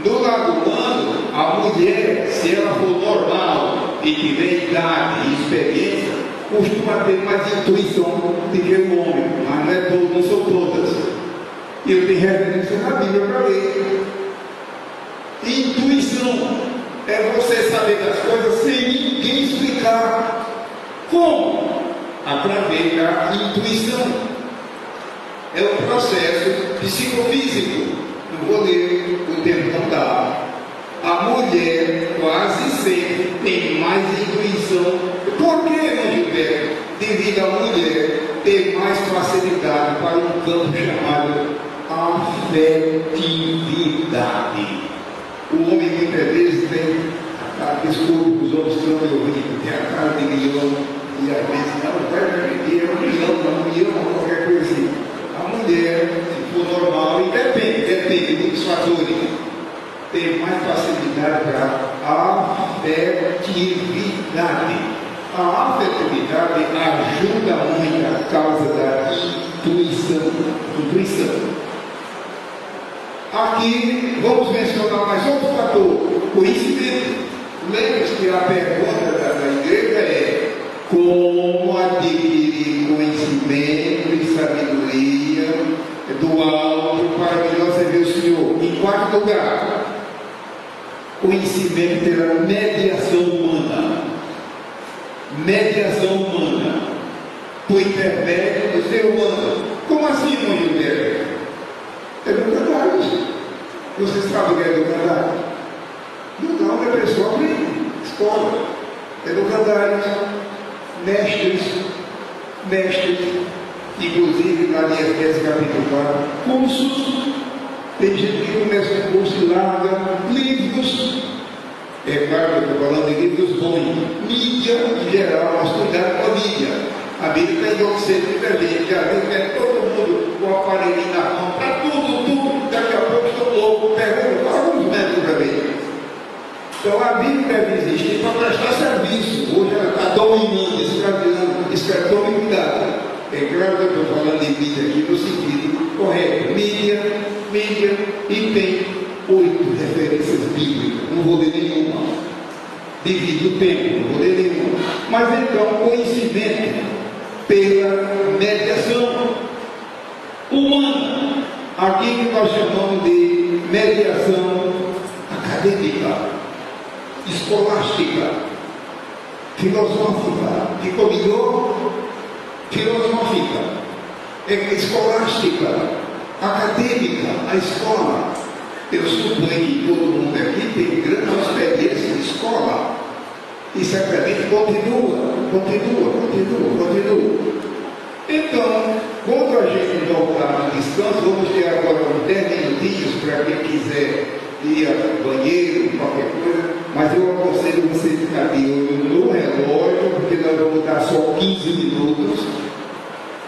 A: No lado humano, a mulher, se ela for normal e tiver idade e experiência, costuma ter mais intuição do que o homem, mas não são todas. Eu tenho referência na Bíblia para ler. Intuição é você saber das coisas sem ninguém explicar. Como? Através da intuição. É um processo psicofísico. Não vou ler, o tempo não dá. A mulher quase sempre tem mais intuição. Por que, irmão Gilberto? Devido à mulher ter mais facilidade para um campo chamado afetividade. O homem muitas vezes tem a cara, desculpa, os homens estão me ouvindo, tem a cara de leão, e às vezes não vai permitir, é um leão, qualquer coisa assim. A mulher, se for normal, e depende dos fatores, tem mais facilidade para afetividade. A afetividade ajuda muito a causa da intuição. Aqui vamos mencionar mais outro fator, conhecimento. Lembre-se que a pergunta da igreja é: como adquirir conhecimento e sabedoria do alto para melhor servir o Senhor? Em quarto lugar, conhecimento pela mediação humana. Mediação humana, por intermédio do ser humano. Como assim, irmão Gilberto? Educadores. Você sabe o que é educador? Não, a pessoa aprende. Escola. Educadores, mestres, inclusive na minha tese capítulo 4, cursos. Tem gente que começa um curso e larga, livros. É claro que eu estou falando de livros bons, mídia em geral, mas cuidado com a mídia. A Bíblia está enlouquecendo muita gente, já viu que é todo mundo com o aparelhinho na mão, para tudo, daqui a pouco estou louco, pergunto, alguns médicos para mim. Então a Bíblia deve existir para prestar serviço. Hoje ela está dominando, escravizando, tome cuidado. É claro que eu estou falando de mídia aqui no sentido correto. Mídia, e tem 8 referências bíblicas, não vou ler nenhuma. Devido o tempo, não vou ler nenhuma. Mas então, conhecimento pela mediação humana. Aqui que nós chamamos de mediação acadêmica, escolástica, filosófica, ficou melhor? Filosófica, escolástica, acadêmica, a escola. Eu suponho que todo mundo aqui tem grande experiência de escola. E certamente continua. Então, quando a gente voltar no descanso, vamos ter agora uns 10 minutinhos para quem quiser ir ao banheiro, qualquer coisa, mas eu aconselho você ficar de olho no relógio, porque nós vamos dar só 15 minutos.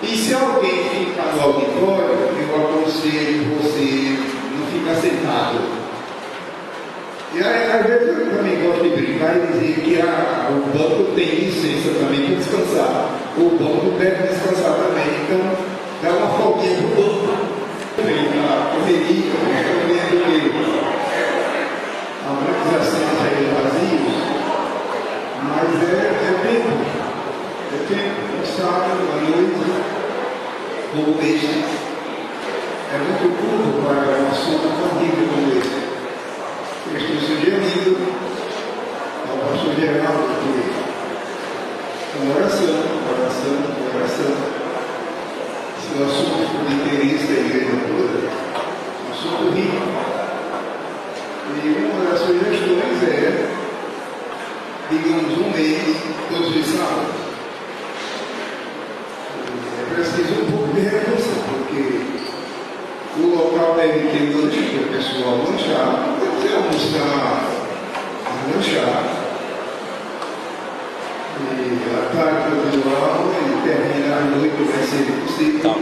A: E se alguém ficar no auditório, eu aconselho você não ficar sentado. E aí, às vezes eu também gosto de brincar e dizer que o banco tem licença também para descansar. O banco deve descansar também. Então, dá uma folguinha para o banco. A correria, há muitos assentos aí vazios, mas é tempo, um sábado, à noite, como este. É muito curto para um assunto tão rico como esse. Eu estou sugerindo ao pastor Geraldo uma oração. Esse assunto de interesse da igreja toda, um assunto rico. E uma das sugestões é, digamos, um mês, todos os sábados. É preciso um pouco de reforço, porque o local deve ter lanche para o pessoal lanchar, pode almoçar, lanchar. E à tarde fazer aula e terminar a noite vai ser possível.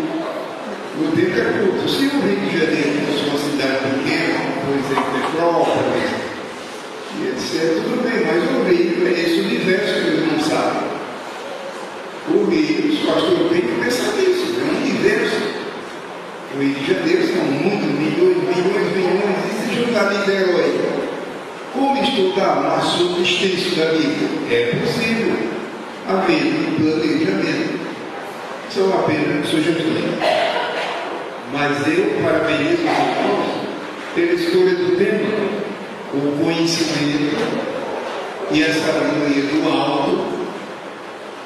A: O tempo é curto. Se o Rio de Janeiro fosse uma cidade pequena, por exemplo, Petrópolis, e etc., tudo bem, mas o Rio é esse universo que eles não sabem. O Rio, os pastores têm que pensar nisso, é um universo. O Rio de Janeiro são muitos, milhões, e se juntar Niterói, como estudar um assunto extenso da Bíblia? É possível, havendo planejamento. São apenas sugestões. Mas eu parabenizo os irmãos pela escolha do tema, o conhecimento e a sabedoria do alto,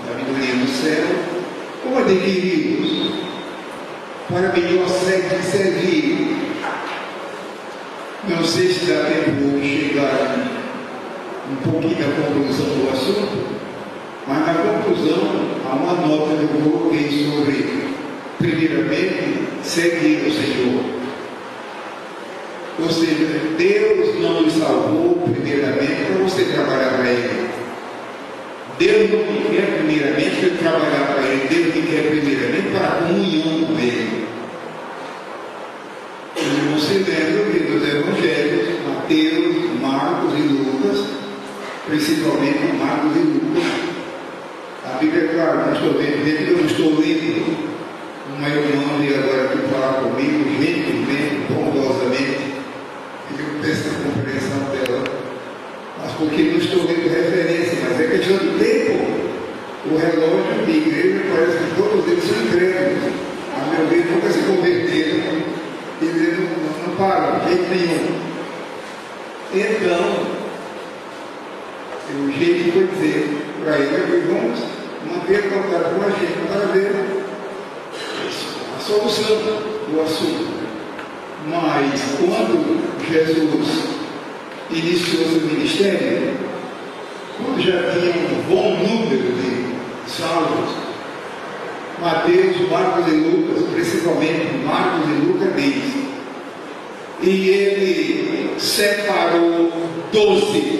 A: sabedoria do céu, como adquirimos para melhor servir. Não sei se dá tempo de chegar um pouquinho da conclusão do assunto, mas na conclusão há uma nota que eu coloquei sobre, primeiramente, seguir o Senhor. Ou seja, Deus não nos salvou primeiramente para você trabalhar para Ele. Deus não me quer primeiramente para trabalhar para Ele. Deus me quer primeiramente para a comunhão com Ele. E você lembra que nos Evangelhos, Mateus, Marcos e Lucas, principalmente Marcos e Lucas, a Bíblia é clara, não estou vendo, eu não estou lendo uma irmã e agora que falar comigo, gentilmente, bondosamente. Eu peço a compreensão dela, mas porque não estou vendo referência, mas é questão do tempo. O relógio de igreja parece que todos eles são incrédulos. A meu ver, nunca se converteram e eles não param, de jeito nenhum. Então, o jeito foi dizer para ele: vamos manter contato com a gente para ver a solução do assunto. Mas quando Jesus iniciou seu ministério, quando já tinha um bom número de salvos, Mateus, Marcos e Lucas, principalmente Marcos e Lucas diz, e ele separou 12,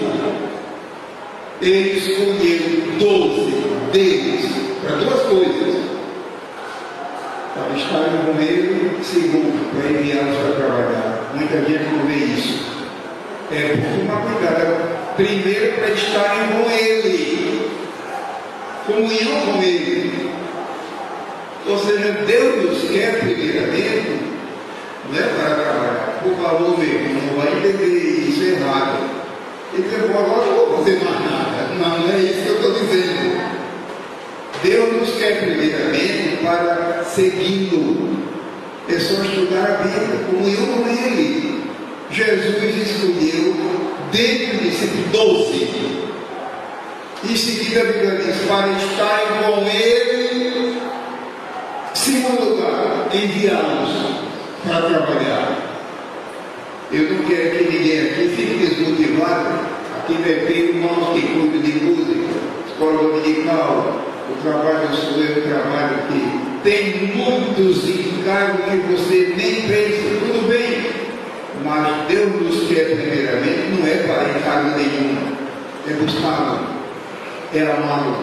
A: ele escolheu 12 deles para duas coisas: para estarem com ele, segundo, para enviá-los para trabalhar. Muita gente não vê isso. É por tomar cuidado. Primeiro, para estarem com ele, comunhão com ele. Ou seja, Deus nos quer primeiramente, não é para trabalhar. Por favor, meu irmão, não vai entender isso errado. Ele diz: agora eu não vou fazer mais nada. Não é isso que eu estou dizendo. Deus nos quer primeiramente para segui-lo. É só estudar a Bíblia, comunhão com Ele. Jesus escolheu dentre os discípulos 12. Em seguida a Bíblia diz: para estarem com Ele. Segundo lugar, enviá-los para trabalhar. Eu não quero que ninguém aqui fique desmotivado. Aqui vai ter irmãos que cuidam de música, escola dominical. O trabalho sou eu, o trabalho aqui. Tem muitos encargos que você nem pensa, tudo bem. Mas Deus nos quer primeiramente, não é para encargo nenhum. É buscá-lo, é amá-lo,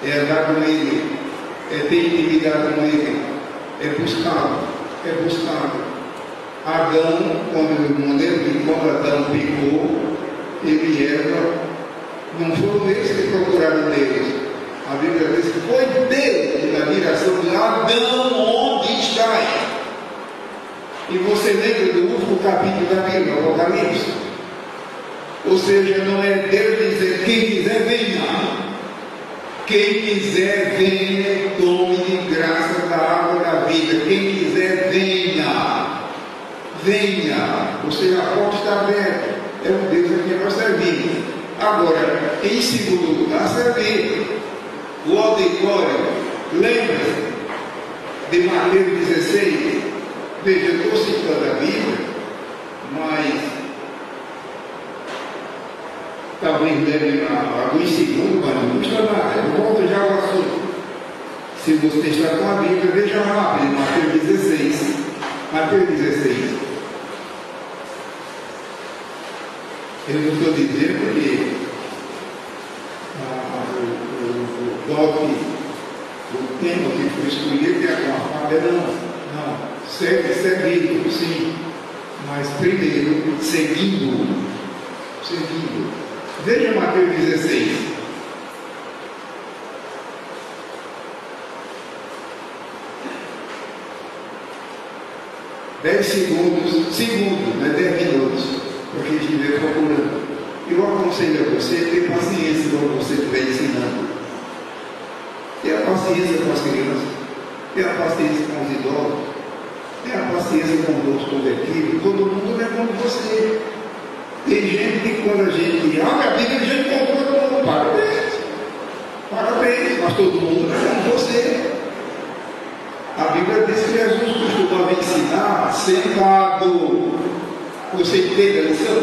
A: é andar com Ele, é ter intimidade com Ele, é buscá-lo, é buscá-lo. Adão, quando Adão pecou, ele e Eva, não foram eles que procuraram Deus. A Bíblia diz que foi Deus na direção de Adão, onde está. E você lembra do último capítulo da Bíblia, Apocalipse? Ou seja, não é Deus dizer: quem quiser venha. Quem quiser venha, tome de graça da água da vida. Quem quiser venha. Venha. Ou seja, a porta está aberta. É um Deus aqui para servir. Agora, em segundo lugar, servir. O auditório, lembra de Mateus 16? Veja, eu estou citando a Bíblia, mas talvez leve alguns segundos, mas não custa nada. Eu volto já ao assunto. Se você está com a Bíblia, veja rápido, Mateus 16. Mateus 16. Eu não estou dizendo que o tema que foi escolhido é uma falha, não. Seguido, sim. Mas primeiro, seguindo. Veja Mateus 16. Dez segundos, não é 10 minutos, para quem estiver procurando. Eu aconselho a você ter paciência quando você estiver ensinando. Tenha paciência com as crianças, tenha paciência com os idosos, tenha paciência com os outros convertidos. Todo mundo não é como você. Tem gente que quando a gente abre a Bíblia, a gente concorda com parabéns. Parabéns, mas todo mundo não é como você. A Bíblia diz que Jesus costumava ensinar sentado. Você entende a lição?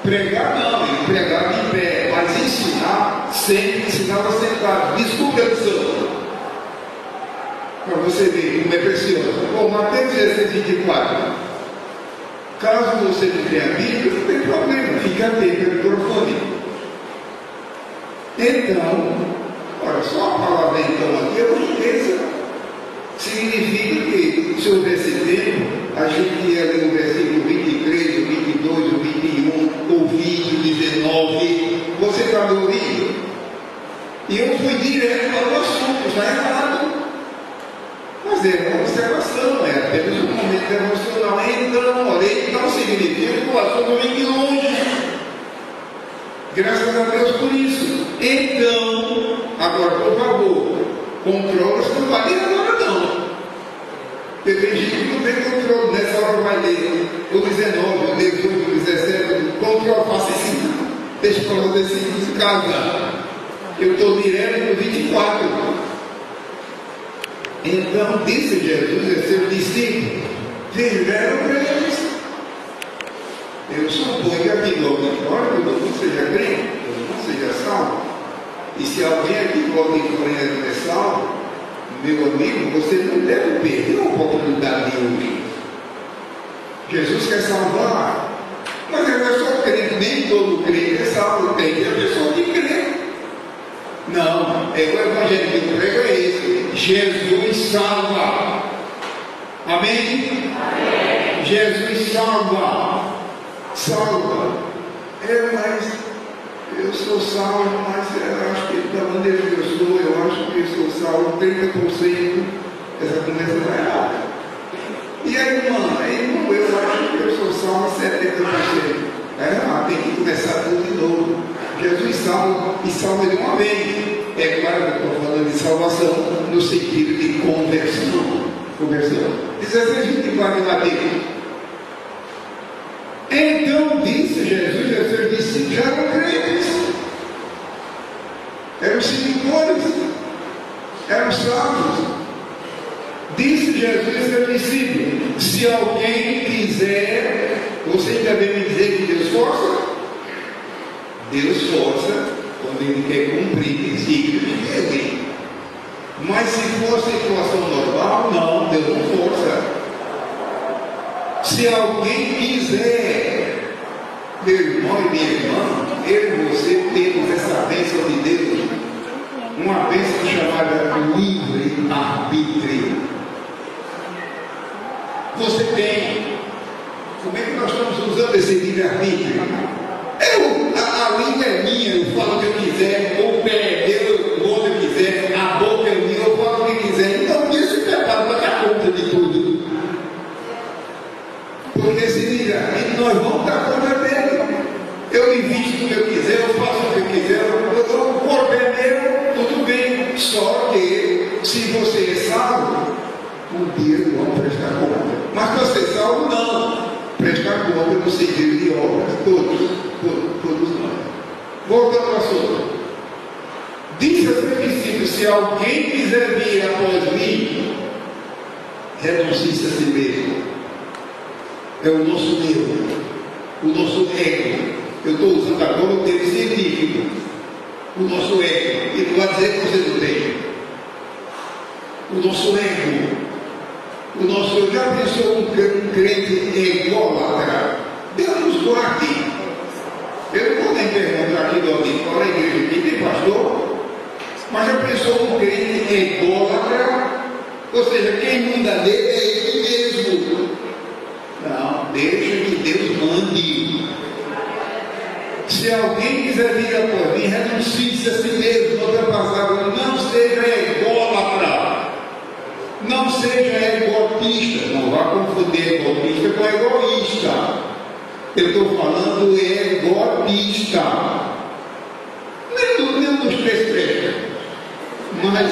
A: Pregar não, ele pregava em pé, mas ensinar sempre ensinava sentado. Desculpe a lição. Para você ver como é precioso. Bom, Mateus 16, 24. Caso você não tenha a Bíblia, não tem problema, fique atento ao microfone. Então, olha, só a palavra então aqui é uma riqueza. Significa que, se houvesse tempo, a gente ia ler o versículo 23, o 22, o 21, o 20, o 19. Você está me ouvindo? E eu fui direto para o assunto, está errado. Mas é uma observação, é apenas um momento emocional. Então, olha, não significa que o assunto vem de longe. Graças a Deus por isso. Então, agora, por favor, controla se não vai ler agora não. Porque tem gente que não tem controle, nessa hora vai ler o 19, o 18, o 17, controle, faça isso. Deixa eu falar desse em casa. Eu estou direto no 24. Então disse Jesus a seus discípulos: tiveram crentes. Eu suponho que aqui no auditório todo mundo seja crente, todo mundo seja salvo. E se alguém aqui no auditório não é salvo, meu amigo, você não deve perder a oportunidade de ouvir. Jesus quer salvar, mas ele não é só crente, nem todo crente é salvo, tem a pessoa que crê. Não, o evangelho que eu prego é esse: Jesus salva. Amém? Amém. Jesus salva. Salva. Mas eu sou salvo, mas eu acho que da maneira que eu acho que eu sou salvo 30%. Essa conversa está errada. E a irmã, eu acho que eu sou salvo 70%. Tem que começar tudo de novo. Jesus salva e salva de uma vez. É claro que eu estou falando de salvação no sentido de conversão. 16:24 de Mateus. Então disse Jesus a seus discípulos: já eram crentes, eram seguidores, eram salvos. Disse Jesus a seus discípulos: se alguém quiser, você ainda vem me dizer que Deus força? Deus força quando Ele quer cumprir princípios dele. Mas se for situação normal, não, Deus não força. Se alguém quiser, meu irmão e minha irmã, eu e você temos essa bênção de Deus, uma bênção chamada livre-arbítrio. Você tem. Como é que nós estamos usando esse livre-arbítrio? A língua é minha, eu falo o que eu quiser, o pé é meu, eu vou onde eu quiser, a boca é minha, eu falo o que quiser. Então, Deus se prepara para dar conta de tudo. Porque se diga, nós vamos dar conta dele. Eu me visto o que eu quiser, eu faço o que eu quiser, o corpo é meu, tudo bem. Só que, se você é salvo, um dia não vão prestar conta. Mas você é salvo, não. Prestar conta no sentido de obras, todos nós. Voltando ao assunto. Disse a seus discípulos: se alguém quiser vir após mim, renuncie-se a si mesmo. É o nosso eu, o nosso ego. Eu estou usando agora o termo científico. O nosso ego. E não vai dizer que você não tem. O nosso ego. O nosso eu. Já pensou um crente ególatra? Deus nos guarde. Eu não vou nem perguntar aqui do auditório, a igreja aqui tem pastor, mas já pensou um crente ególatra? Ou seja, quem manda nele é ele mesmo. Não, deixa que Deus mande. Se alguém quiser vir após mim, renuncie-se a si mesmo. Outra passagem: não seja ególatra, não seja egotista. Não vá confundir egotista com egoísta. Eu estou falando egotista. Nem dos três presta. Mas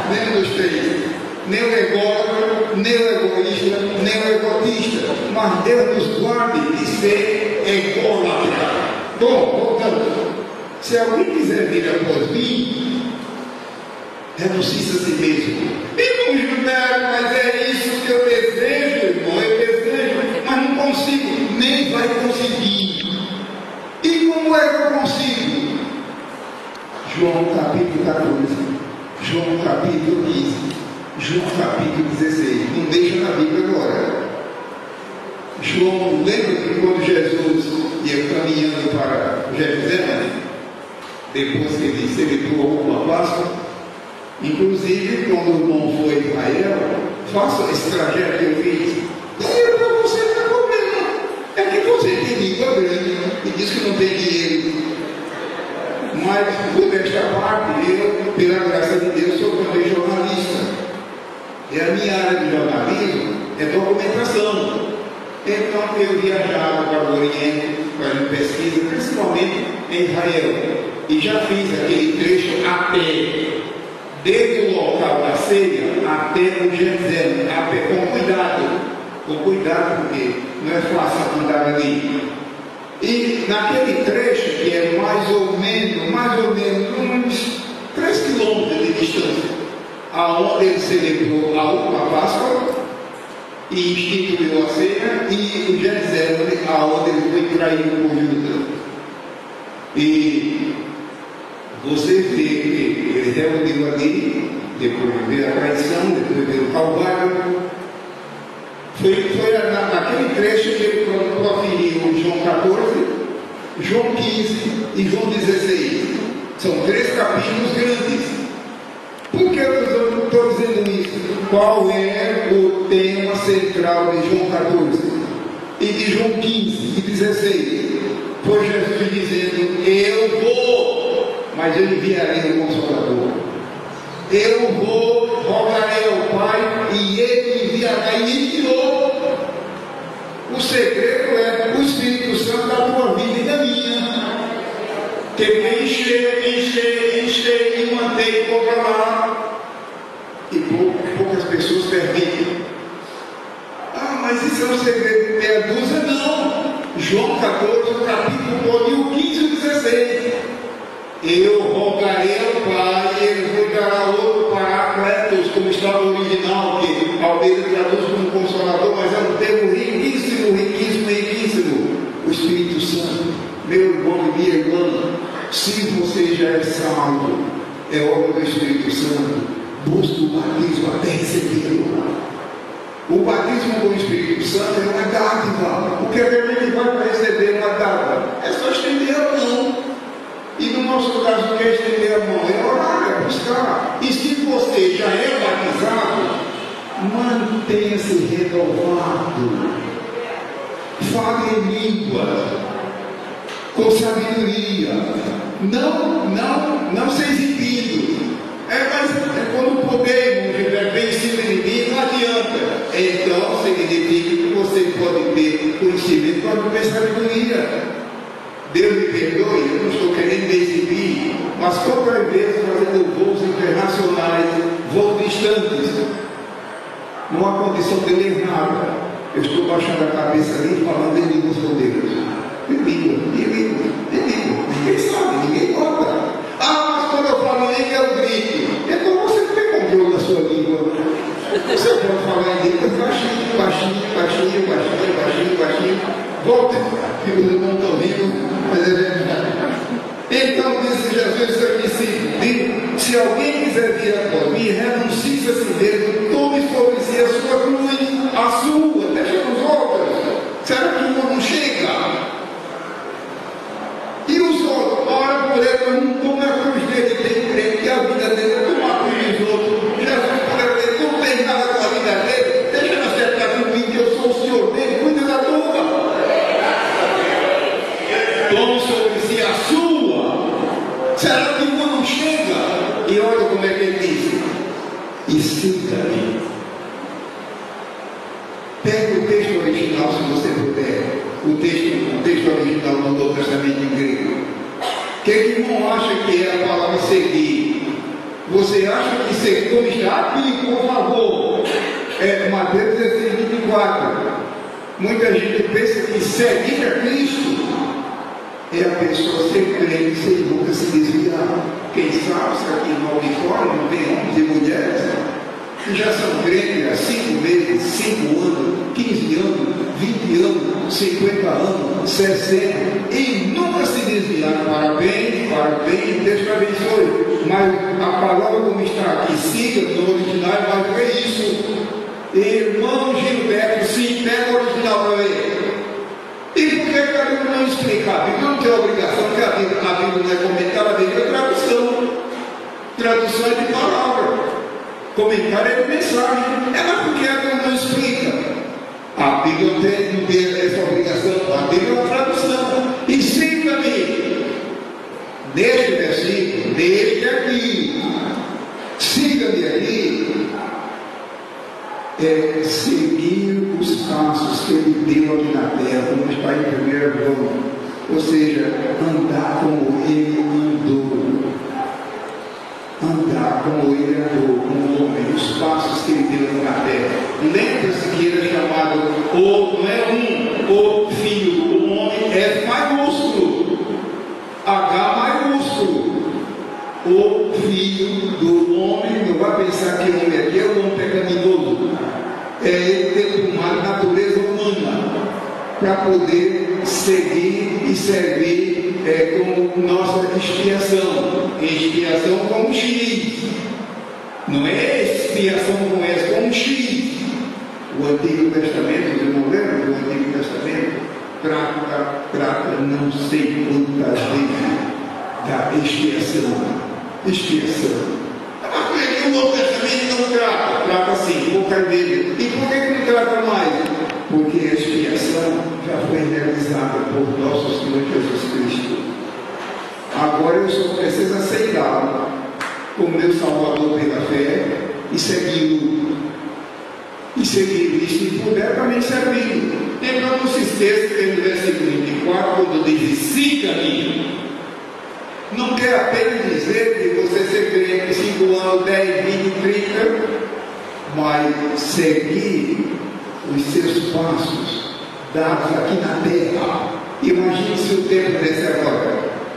A: nem dos três. Nem o ególatra, nem o egoísta, nem o egotista. Mas Deus nos guarde de ser ególatra. Bom, voltando. Se alguém quiser vir após mim, renuncie-se a si mesmo. Irmão Gilberto, mas é isso que eu desejo, irmão. Eu desejo, mas não consigo. Nem vai conseguir. E como é que eu consigo? João capítulo 14, João capítulo 15, João capítulo 16. Não deixa na Bíblia agora. João, lembra que quando Jesus ia caminhando para Jerusalém, depois que ele celebrou uma Páscoa, inclusive quando o irmão foi a Israel, faça esse trajeto que eu fiz. Dinheiro para você não é problema. É que você tem língua grande e diz que não tem dinheiro. Mas, por esta parte, eu, pela graça de Deus, sou também jornalista. E a minha área de jornalismo é documentação. Então, eu viajava para o Oriente, fazendo pesquisa, principalmente em Israel. E já fiz aquele trecho a pé, desde o local da ceia até o Jerusalém, a pé, com cuidado, porque não é fácil andar ali. E naquele trecho, que é mais ou menos uns 3 quilômetros de distância, aonde ele celebrou a última Páscoa e instituiu a ceia, e o Jerusalém, aonde ele foi traído por Judas. E você vê que ele reuniu ali, depois de ver a traição, depois de ver o Calvário. Foi naquele trecho que ele proferiu João 14, João 15 e João 16. São 3 capítulos grandes. Por que eu estou dizendo isso? Qual é o tema central de João 14 e de João 15 e 16? Foi Jesus dizendo: eu vou, mas eu enviarei o Consolador. Eu vou, rogarei ao Pai, e Ele enviará, e enviou. O segredo é o Espírito Santo da tua vida e da minha, que vem encher e manter e controlar. E poucas pessoas permitem. Ah, mas isso é um segredo de meia dúzia? Não. João 14, o capítulo 1, e o 15 e o 16. Eu rogarei ao Pai, e Ele vos dará outro Paráclitos, como está no original, que Almeida traduz como Consolador, mas é um termo riquíssimo, o Espírito Santo. Meu irmão e minha irmã, se você já é salvo, é obra do Espírito Santo, busque o batismo até recebê-lo. O batismo com o Espírito Santo é uma dádiva, porque realmente vai para receber uma dádiva, é só estender a mão. E no nosso caso, não é estender a mão, é orar, é buscar. E se você já é batizado, mantenha-se renovado. Fale em língua, com sabedoria. Não se exibindo. Mas quando podemos, vem em cima de mim, não adianta. Então, significa que você pode ter conhecimento, pode ter sabedoria. Deus me perdoe, eu não estou querendo me exibir, mas quantas vezes fazendo voos internacionais, voos distantes, numa condição de ler nada, eu estou baixando a cabeça ali e falando em línguas com Deus. Ninguém sabe, ninguém nota. Ah, mas quando eu falo em língua eu grito. Então você não tem controle da sua língua. Você pode falar em línguas baixinho. Volta, que os irmãos não estão vindo, mas é verdade. Então disse Jesus ao discípulo: se alguém quiser vir após mim, renuncie a si mesmo, tome sobre si a sua cruz, a sua, deixa nos outros. Será que o mundo não chega? E os outros, ora por ele, não toma a cruz dele, tem que crer que a vida dele é tomar a cruz dos outros. Jesus poderia dizer: não tem nada com a vida dele, deixa eu acertar comigo, que eu sou o Senhor dele, cuida da tua. Tome sobre si a sua. Será que o mundo não chega? E olha como é que ele diz: e siga-me. Pega o texto original, se você puder, o texto original do Novo Testamento em grego. O que o irmão acha que é a palavra seguir? Você acha que seguir está aqui, por favor? É Mateus 16, 24. Muita gente pensa que seguir a Cristo é a pessoa ser crente sem nunca se desviar. Quem sabe se aqui no auditório não tem homens e mulheres que já são crentes há 5 meses, 5 anos, 15 anos, 20 anos, 50 anos, 60 e nunca se desviaram. Parabéns, parabéns, Deus te abençoe. Mas a palavra como está aqui, siga no original, mas é isso. Irmão Gilberto, sim, pega o original para ver. E por que a Bíblia não explica? A Bíblia não tem obrigação, porque a Bíblia não é comentário, a Bíblia é tradução. Tradução é de palavra. Comentário é de mensagem. Mas por que a Bíblia não explica? A Bíblia não tem essa obrigação. A Bíblia é uma tradução. E siga-me. Neste versículo, neste aqui. Siga-me aqui. É seguir os passos que ele deu aqui na terra, como está em 1 João. Ou seja, andar como ele andou. Andar como ele andou, como homem, os passos que ele deu aqui na terra. Lembra-se que ele é chamado, não é o filho, o homem é maiúsculo, H maiúsculo. O filho do homem, não vai pensar que o homem aqui é um homem pecaminoso. É ele ter tomado natureza humana para poder seguir e servir como nossa expiação. Expiação com um X. Não é expiação com S, com um X. O Antigo Testamento, os irmãos lembram do Antigo Testamento? Trata não sei quantas vezes da expiação. Expiação. Mas por que o Novo Testamento não trata? Trata sim, poucas vezes. E por que não trata mais? Porque a expiação já foi realizada por nosso Senhor Jesus Cristo. Agora eu só preciso aceitá-lo como meu Salvador pela fé e segui-lo. E seguir isso e puder também servir. Então não se esqueça que no versículo 24, quando diz siga-me, não quer apenas dizer que você ser crente 5 anos, 10, 20, 30, mas seguir os seus passos dados aqui na terra. Imagine se o tempo desse agora,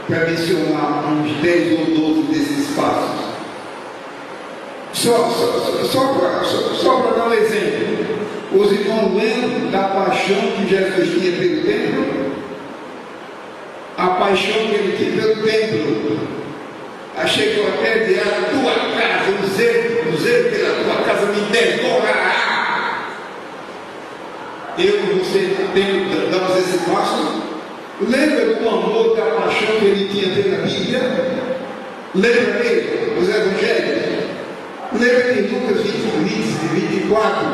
A: para mencionar uns 10 ou 12 desses passos. Só para dar um exemplo, os irmãos lembram da paixão que Jesus tinha pelo templo? A paixão que ele tinha pelo templo. Chegou até a dizer: a tua casa, o zelo pela tua casa me devorará. Eu e você damos esse passo. Lembra do amor, da paixão que ele tinha pela Bíblia? Lembra dele, os evangelhos? Lembra de Lucas 24,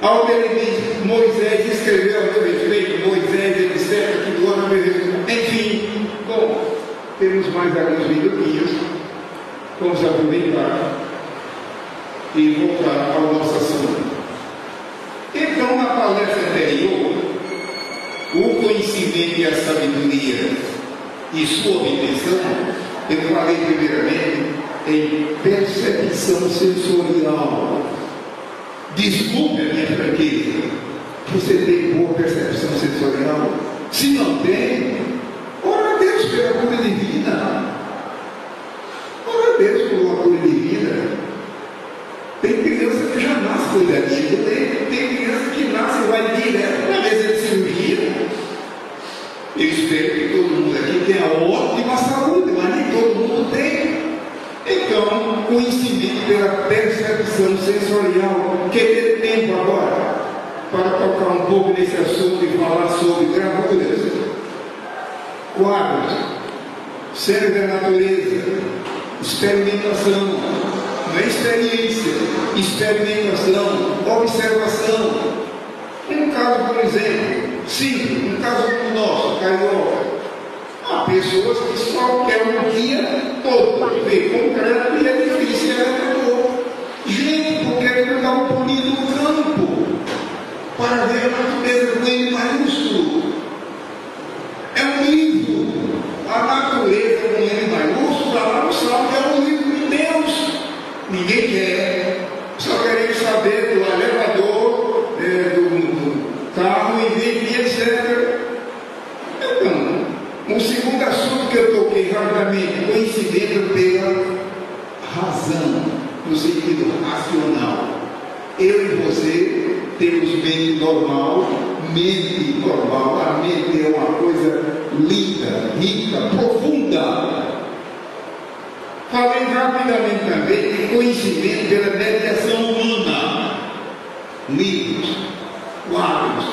A: onde ele diz: Moisés escreveu a meu respeito, Moisés, etc., que do ano a meu respeito. Enfim, bom, temos mais alguns minutinhos, vamos aproveitar e voltar ao nosso assunto. Então, na palestra anterior, o conhecimento e a sabedoria e sua obtenção, eu falei primeiramente em percepção sensorial. Desculpe a minha franqueza. Você tem boa percepção sensorial? Se não tem, ora a Deus pela cura divina. Ora a Deus por uma cura divina. Tem criança que já nasce cuidadinho, tem criança que nasce e vai direto para a mesa de cirurgia. Eu espero que todo mundo aqui tenha ótima saúde, mas nem todo mundo tem. Então, conhecimento pela percepção sensorial. Quer ter tempo agora para tocar um pouco nesse assunto e falar sobre gravuras, quadros, séries da natureza, experimentação, não é experiência, experimentação, observação. Um caso, por exemplo, simples, um caso como o nosso, carioca. Há pessoas que só querem um dia todo ver concreto e é difícil, é todo. Gente, porque ele dá um pulinho no campo para ver a natureza com ele maiúsculo. É um livro. A natureza com ele maiúsculo, lá no salmo, é um livro de Deus. Ninguém quer. Só queremos saber do elevador, do carro e ver temos mente normal. Mente normal, a mente é uma coisa linda, rica, profunda. Falei rapidamente também de conhecimento pela mediação humana. Livros, quadros,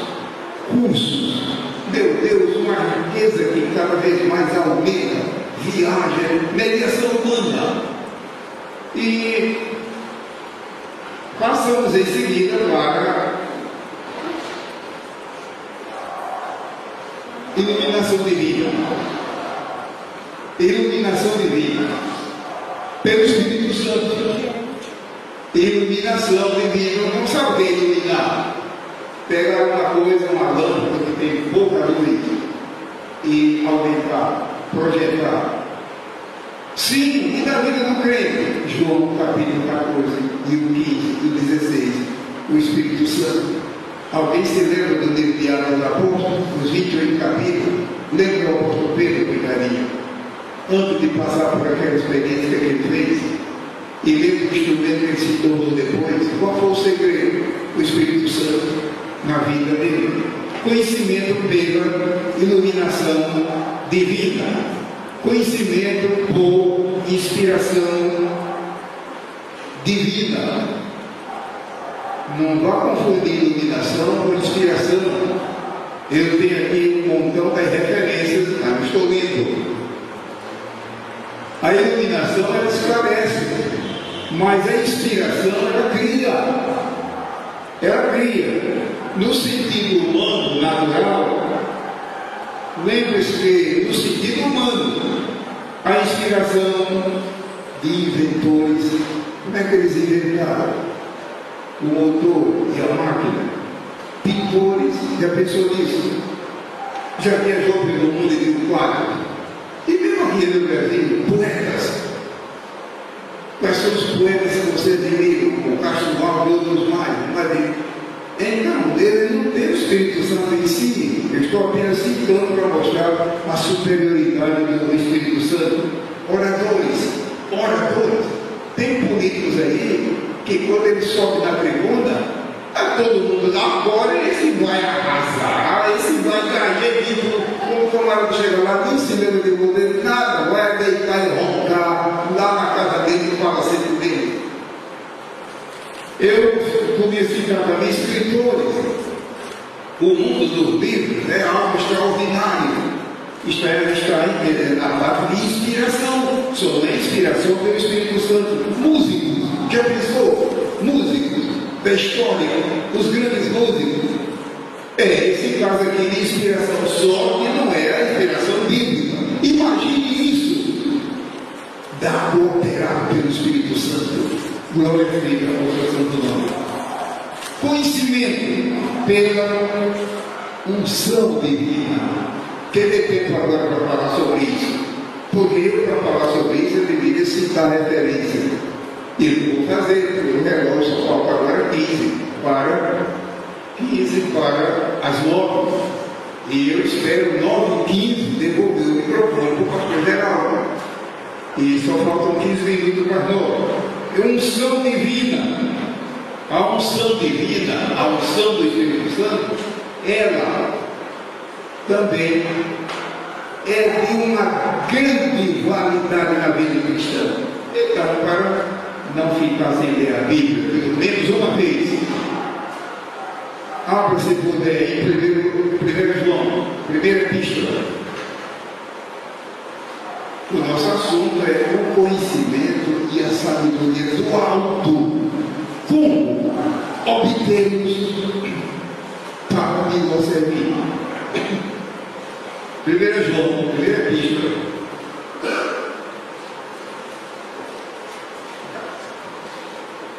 A: cursos. Meu Deus, uma riqueza que cada vez mais aumenta. Viagem, mediação humana. E passamos em seguida para iluminação divina. Iluminação divina. Pelo Espírito Santo. Iluminação divina. Não sabe iluminar. Pegar uma coisa, uma lâmpada que tem pouca luz e aumentar, projetar. Sim, e na vida do crente. João capítulo 14, e o 15, e o 16. O Espírito Santo. Alguém se lembra do livro de Atos dos Apóstolos, os 28 capítulos? Lembra o apóstolo Pedro, Picarinha? Antes de passar por aquela experiência que ele fez, e lembra do instrumento que ele se tornou depois? Qual foi o segredo? O Espírito Santo na vida dele. Conhecimento pela iluminação divina. Conhecimento por inspiração divina. Não vá confundir iluminação com inspiração. Eu tenho aqui um montão de referências, não estou lendo. A iluminação ela esclarece, mas a inspiração ela cria. Ela cria. No sentido humano, natural, lembre-se que no sentido humano, a inspiração de inventores, como é que eles inventaram? O motor e a máquina, pintores, já pensou nisso? Já viajou pelo mundo e viu quadros? E mesmo aqui no Brasil, poetas. Quais são os poetas que vocês viram? O Castro Alves e outros mais. Então, ele não tem o Espírito Santo em si. Eu estou apenas citando para mostrar a superioridade do Espírito Santo. Oradores. Tem políticos aí que quando ele sobe na tribuna, todo mundo lá fora, esse vai arrasar, esse vai ganhar título. Como o camarada chega lá, nem se lembra de poder, nada, vai deitar e roncar lá na casa dele e fala sempre dele. Eu conheci também escritores. O mundo dos livros é algo extraordinário. Está na parte de inspiração. Só é inspiração pelo Espírito Santo. Músicos, já pensou? Músicos da história, os grandes músicos. Esse caso aqui de inspiração só, que não é a inspiração bíblica. Imagine isso. Dá para operar pelo Espírito Santo. Glória a Deus, ao Santo Nome. Conhecimento pela unção divina. Quem tem tempo agora para falar sobre isso? Porque eu, para falar sobre isso, eu deveria citar referência. E eu vou fazer, porque o relógio só falta agora 15 para as 9. E eu espero 9h15 devolver o microfone para o pastor Geraldo. E só faltam 15 minutos para as 9. É unção divina. A unção divina, a unção do Espírito Santo, ela também é de uma grande validade na vida cristã. Então, para não ficar sem ler a Bíblia, pelo menos uma vez, abra se puder em 1 João, primeira epístola. O nosso assunto é o conhecimento e a sabedoria do alto. Como obtemos para melhor servir? 1 João, primeira epístola.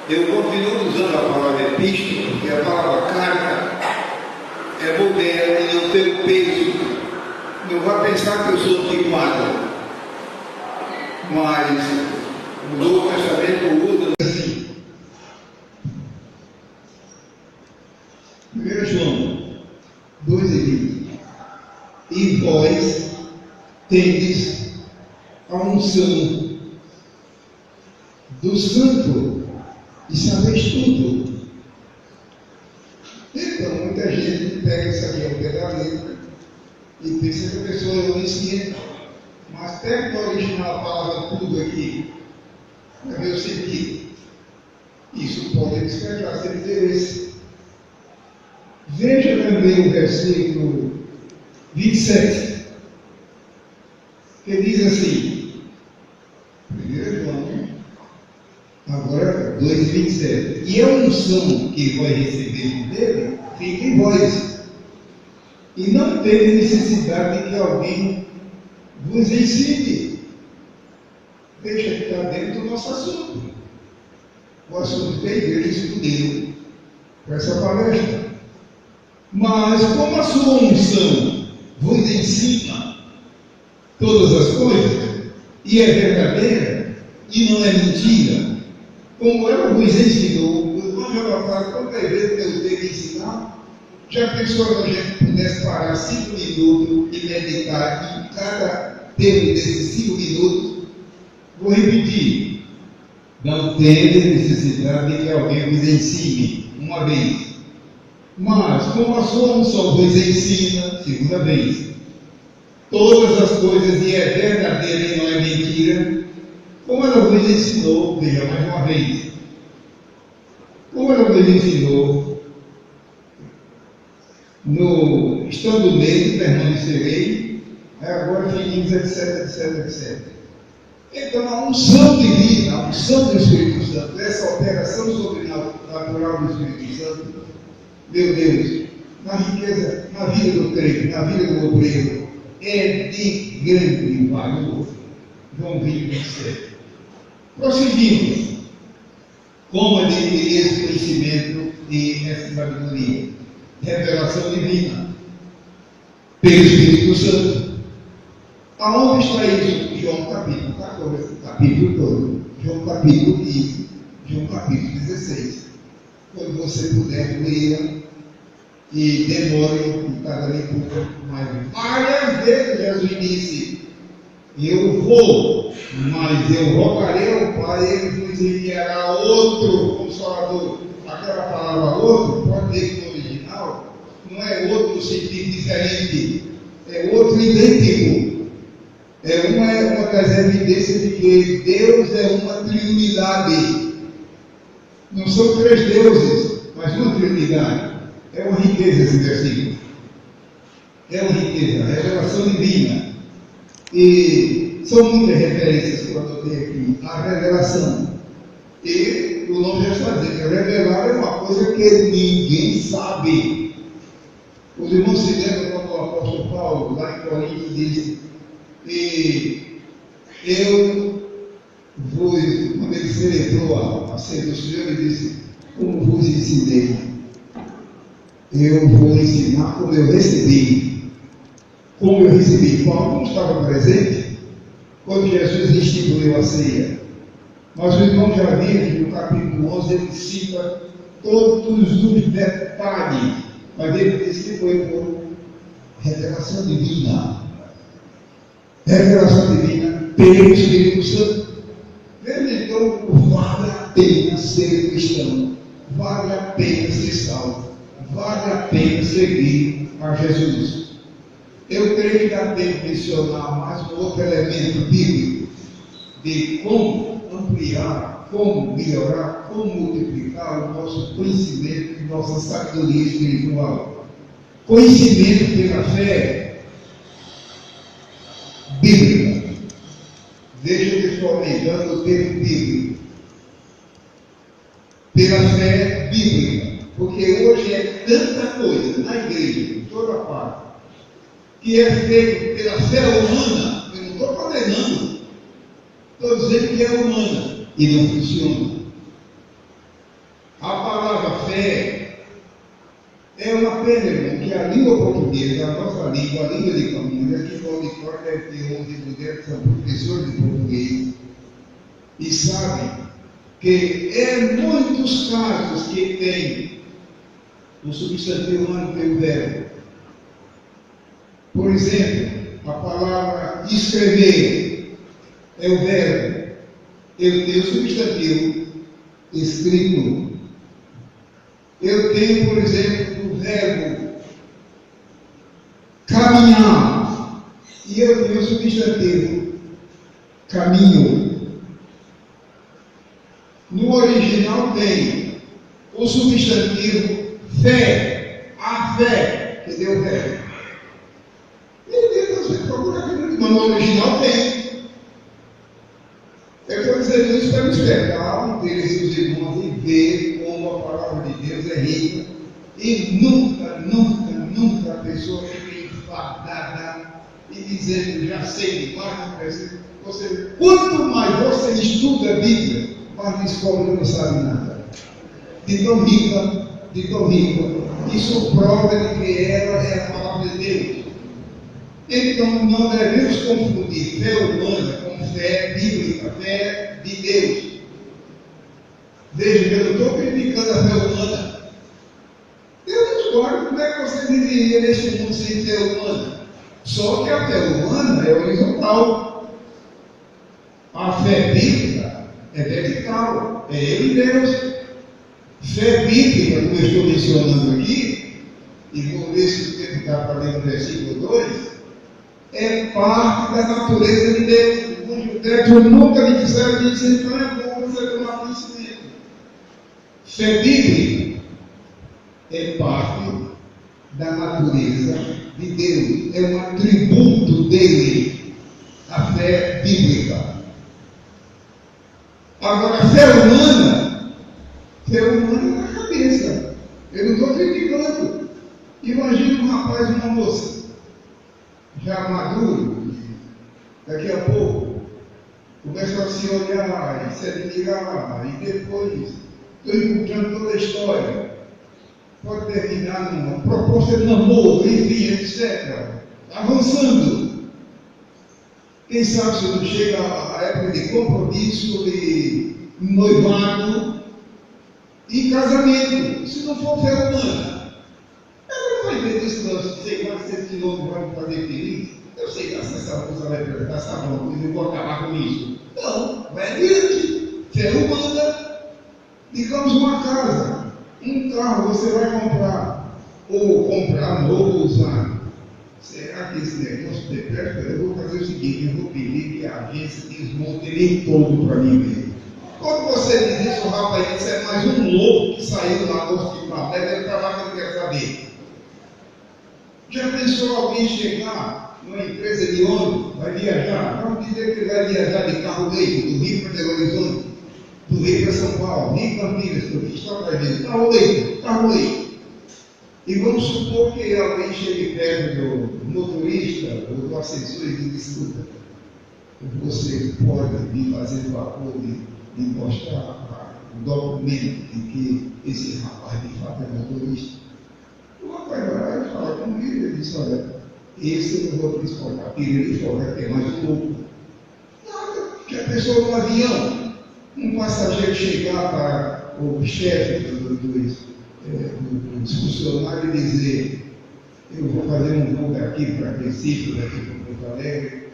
A: Eu continuo usando a palavra epístola, porque a palavra carta é moderna e não tem peso. Não vai pensar que eu sou antiquado. Mas o Novo Testamento usa assim. 1 João 2:20. E vós tendes a unção do Santo e sabeis tudo. Então, muita gente pega isso aqui ao pé da letra e pensa que a pessoa não ensina. Mas pega o original, a palavra tudo aqui, para ver o sentido. Isso pode despertar seu interesse. Veja também o versículo 27, que diz assim, 1 João, agora 2,27. E a unção que vai receber dele fica em vós, e não tem necessidade de que alguém vos ensine. Deixa que está dentro do nosso assunto. O assunto que a igreja escolheu para essa palestra. Mas como a sua unção vos ensina todas as coisas, e é verdadeira, e não é mentira, como ela vos ensinou, os irmãos já falaram quantas vezes Deus teve que ensinar. Já pensou que a gente pudesse parar 5 minutos e meditar em cada termo desses 5 minutos? Vou repetir. Não tem necessidade de que alguém vos ensine uma vez. Mas, como a sua unção vos ensina, segunda vez, todas as coisas, e é verdadeira e não é mentira, como ela vos ensinou, veja mais uma vez, como ela vos ensinou, estando nele, permanecerei, agora finimos, etc. Então, a unção divina, a unção do Espírito Santo, essa operação sobrenatural do Espírito Santo, meu Deus, na riqueza, na vida do crente, na vida do obreiro, é de grande valor. João 20:27. Prosseguimos. Como adquirir esse conhecimento e essa sabedoria? Revelação divina pelo Espírito Santo. Aonde está isso? João capítulo 14, capítulo todo. João capítulo 15, João capítulo 16. Quando você puder, leia e demore em cada leitura. Mas várias vezes Jesus disse: eu vou, mas eu rogarei ao Pai, ele nos enviará outro Consolador. Aquela palavra outro, pode ler que no original, não é outro no sentido diferente, é outro idêntico. É uma das evidências de que Deus é uma triunidade. Não são 3 deuses, mas uma triunidade. É uma riqueza esse versículo. É uma riqueza, a revelação divina. E são muitas referências que eu anotei aqui. A revelação. E o nome já está dizendo, revelar é uma coisa que ninguém sabe. Os irmãos se lembram quando o apóstolo Paulo, lá em Coríntios, disse: e eu vos, quando ele celebrou a ceia do Senhor, ele disse: como vos ensinei, eu vou ensinar como eu recebi. Como eu recebi. Paulo não estava presente quando Jesus instituiu a ceia. Mas o irmão já viu que no capítulo 11 ele cita todos os detalhes, mas ele disse que foi por revelação divina. Revelação divina pelo Espírito Santo. Veja, então, vale a pena ser cristão, vale a pena ser salvo, vale a pena seguir a Jesus. Eu creio que dá tempo de mencionar mais um outro elemento bíblico de como ampliar, como melhorar, como multiplicar o nosso conhecimento e nossa sabedoria espiritual. Conhecimento pela fé bíblica. Veja que estou aumentando o termo bíblico. Pela fé bíblica. Porque hoje é tanta coisa na igreja, em toda parte, que é feito pela fé humana. Eu não estou condenando. Estou dizendo que é humana e não funciona. A palavra fé é uma pena, irmão, que a língua portuguesa, a nossa língua, a língua de Campinas, aqui no auditório deve ter 11 mulheres que são professores de português e sabem que é muitos casos que tem o substantivo antes pelo verbo. Por exemplo, a palavra escrever é o verbo. Eu tenho o substantivo escrito. Eu tenho, por exemplo, verbo caminhar. E eu tenho o substantivo caminho. No original tem o substantivo fé, a fé, que deu verbo. E você procura aqui no original tem. Eu estou dizendo isso para despertar o interesse dos irmãos e ver como a palavra de Deus é rica. E nunca a pessoa fica enfadada e dizendo, já sei demais, não precisa. Quanto mais você estuda a Bíblia, mais descobre que não sabe nada. De tão rica. Isso prova de que ela é a palavra de Deus. Então não devemos confundir fé humana com fé bíblica, fé de Deus. Veja, eu não estou criticando a fé humana. Eu discordo, como é que você viveria neste mundo sem fé humana? Só que a fé humana é horizontal. A fé bíblica é vertical, é eu e Deus. Fé bíblica, como eu estou mencionando aqui, e vou ver se o tempo está para ler no versículo 2, é parte da natureza de Deus. Os judeus nunca me disseram isso, então é bom você tomar conhecimento. Fé bíblica é parte da natureza de Deus, é um atributo dele, a fé bíblica. Agora, fé humana é na cabeça. Eu não estou criticando. Imagina um rapaz e uma moça, já maduro, daqui a pouco, começa a se olhar e se admirar, e depois estou encontrando toda a história. Pode terminar numa proposta de namoro, enfim, etc. Avançando. Quem sabe se não chega a época de compromisso, de noivado e casamento, se não for fé humana. Ela não vai ver isso, não sei quantos quilômetros vai fazer feliz. Eu sei que essa moça vai perguntar, está bom, eu vou acabar com isso. Não, vai adiante. Fé humana. Digamos uma casa, um carro você vai comprar, ou comprar novo ou usado. Será que esse negócio de perto? Eu vou fazer o seguinte, eu vou pedir que a agência desmonte ele todo para mim mesmo. Quando você diz isso, rapaz, isso é mais um louco que saiu lá do hospital, deve trabalhar que ele quer saber. Já pensou alguém chegar numa empresa de ônibus, vai viajar? Vamos dizer que ele vai viajar de carro-leito, do Rio para Belo Horizonte, do Rio para São Paulo, Rio para Minas, do Rio para Minas, carro-leito. E vamos supor que alguém chegue perto do motorista ou do assessor e diz, escuta, você pode me fazer o favor de mostrar o documento de que esse rapaz de fato é motorista. O rapaz vai lá e fala comigo, ele diz, olha, esse eu não vou transportar, ele fora, é mais um louco. Nada, que a pessoa no avião, um passageiro chegar para o chefe dos funcionários e dizer, eu vou fazer um voo daqui para Recife, daqui para Porto Alegre,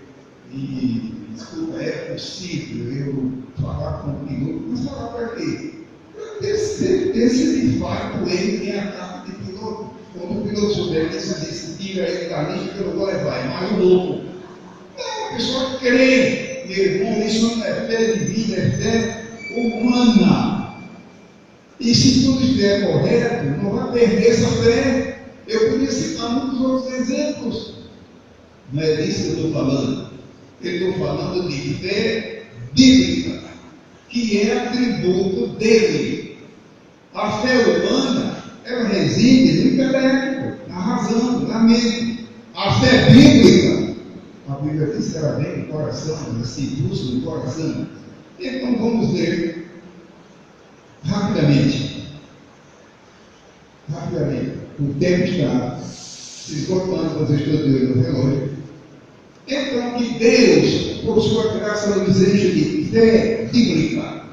A: e desculpa, é possível eu falar com o piloto, mas falar para quê? Para ter certeza de fato ele tem a carta de piloto. Quando o piloto souber que isso disse, tira ele da lista que eu não vou levar, é mais um louco. Não, a pessoa crê, meu irmão, isso não é fé divina, é fé humana. E se tudo estiver correto, não vai perder essa fé. Eu podia citar muitos outros exemplos. Não é disso que eu estou falando. Eu estou falando de fé bíblica, que é atributo dele. A fé humana, ela reside no intelecto, na razão, na mente. A fé bíblica, a Bíblia diz que ela vem no coração, ela se busca no coração. Então vamos ler rapidamente. O tempo está se esgotando, vocês estão de olho no relógio. Então, que Deus, por sua graça, nos enche de fé bíblica.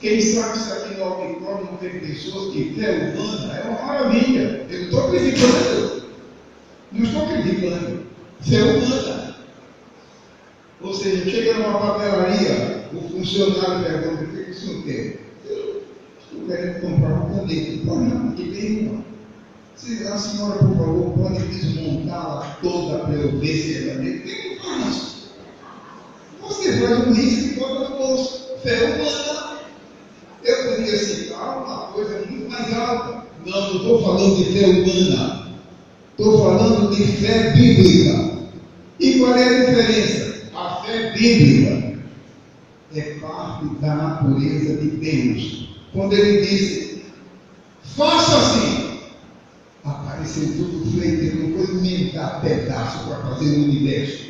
A: Quem sabe se aqui no auditório não tem pessoas que fé humana é uma maravilha. Eu não estou criticando. Fé humana. Ou seja, chega numa papelaria, o funcionário pergunta: o que o senhor quer? Estou querendo comprar uma caneta. Não, aqui tem uma. Você A senhora, por favor, pode desmontá-la toda para eu ver se ela tem que fazer isso. Você faz um risco e bota no bolso. Fé humana. Eu poderia citar uma coisa muito mais alta. Não estou falando de fé humana. Estou falando de fé bíblica. E qual é a diferença? A fé bíblica é parte da natureza de Deus. Quando ele disse, faça assim, apareceu tudo feito, ele não foi inventar pedaço para fazer o universo.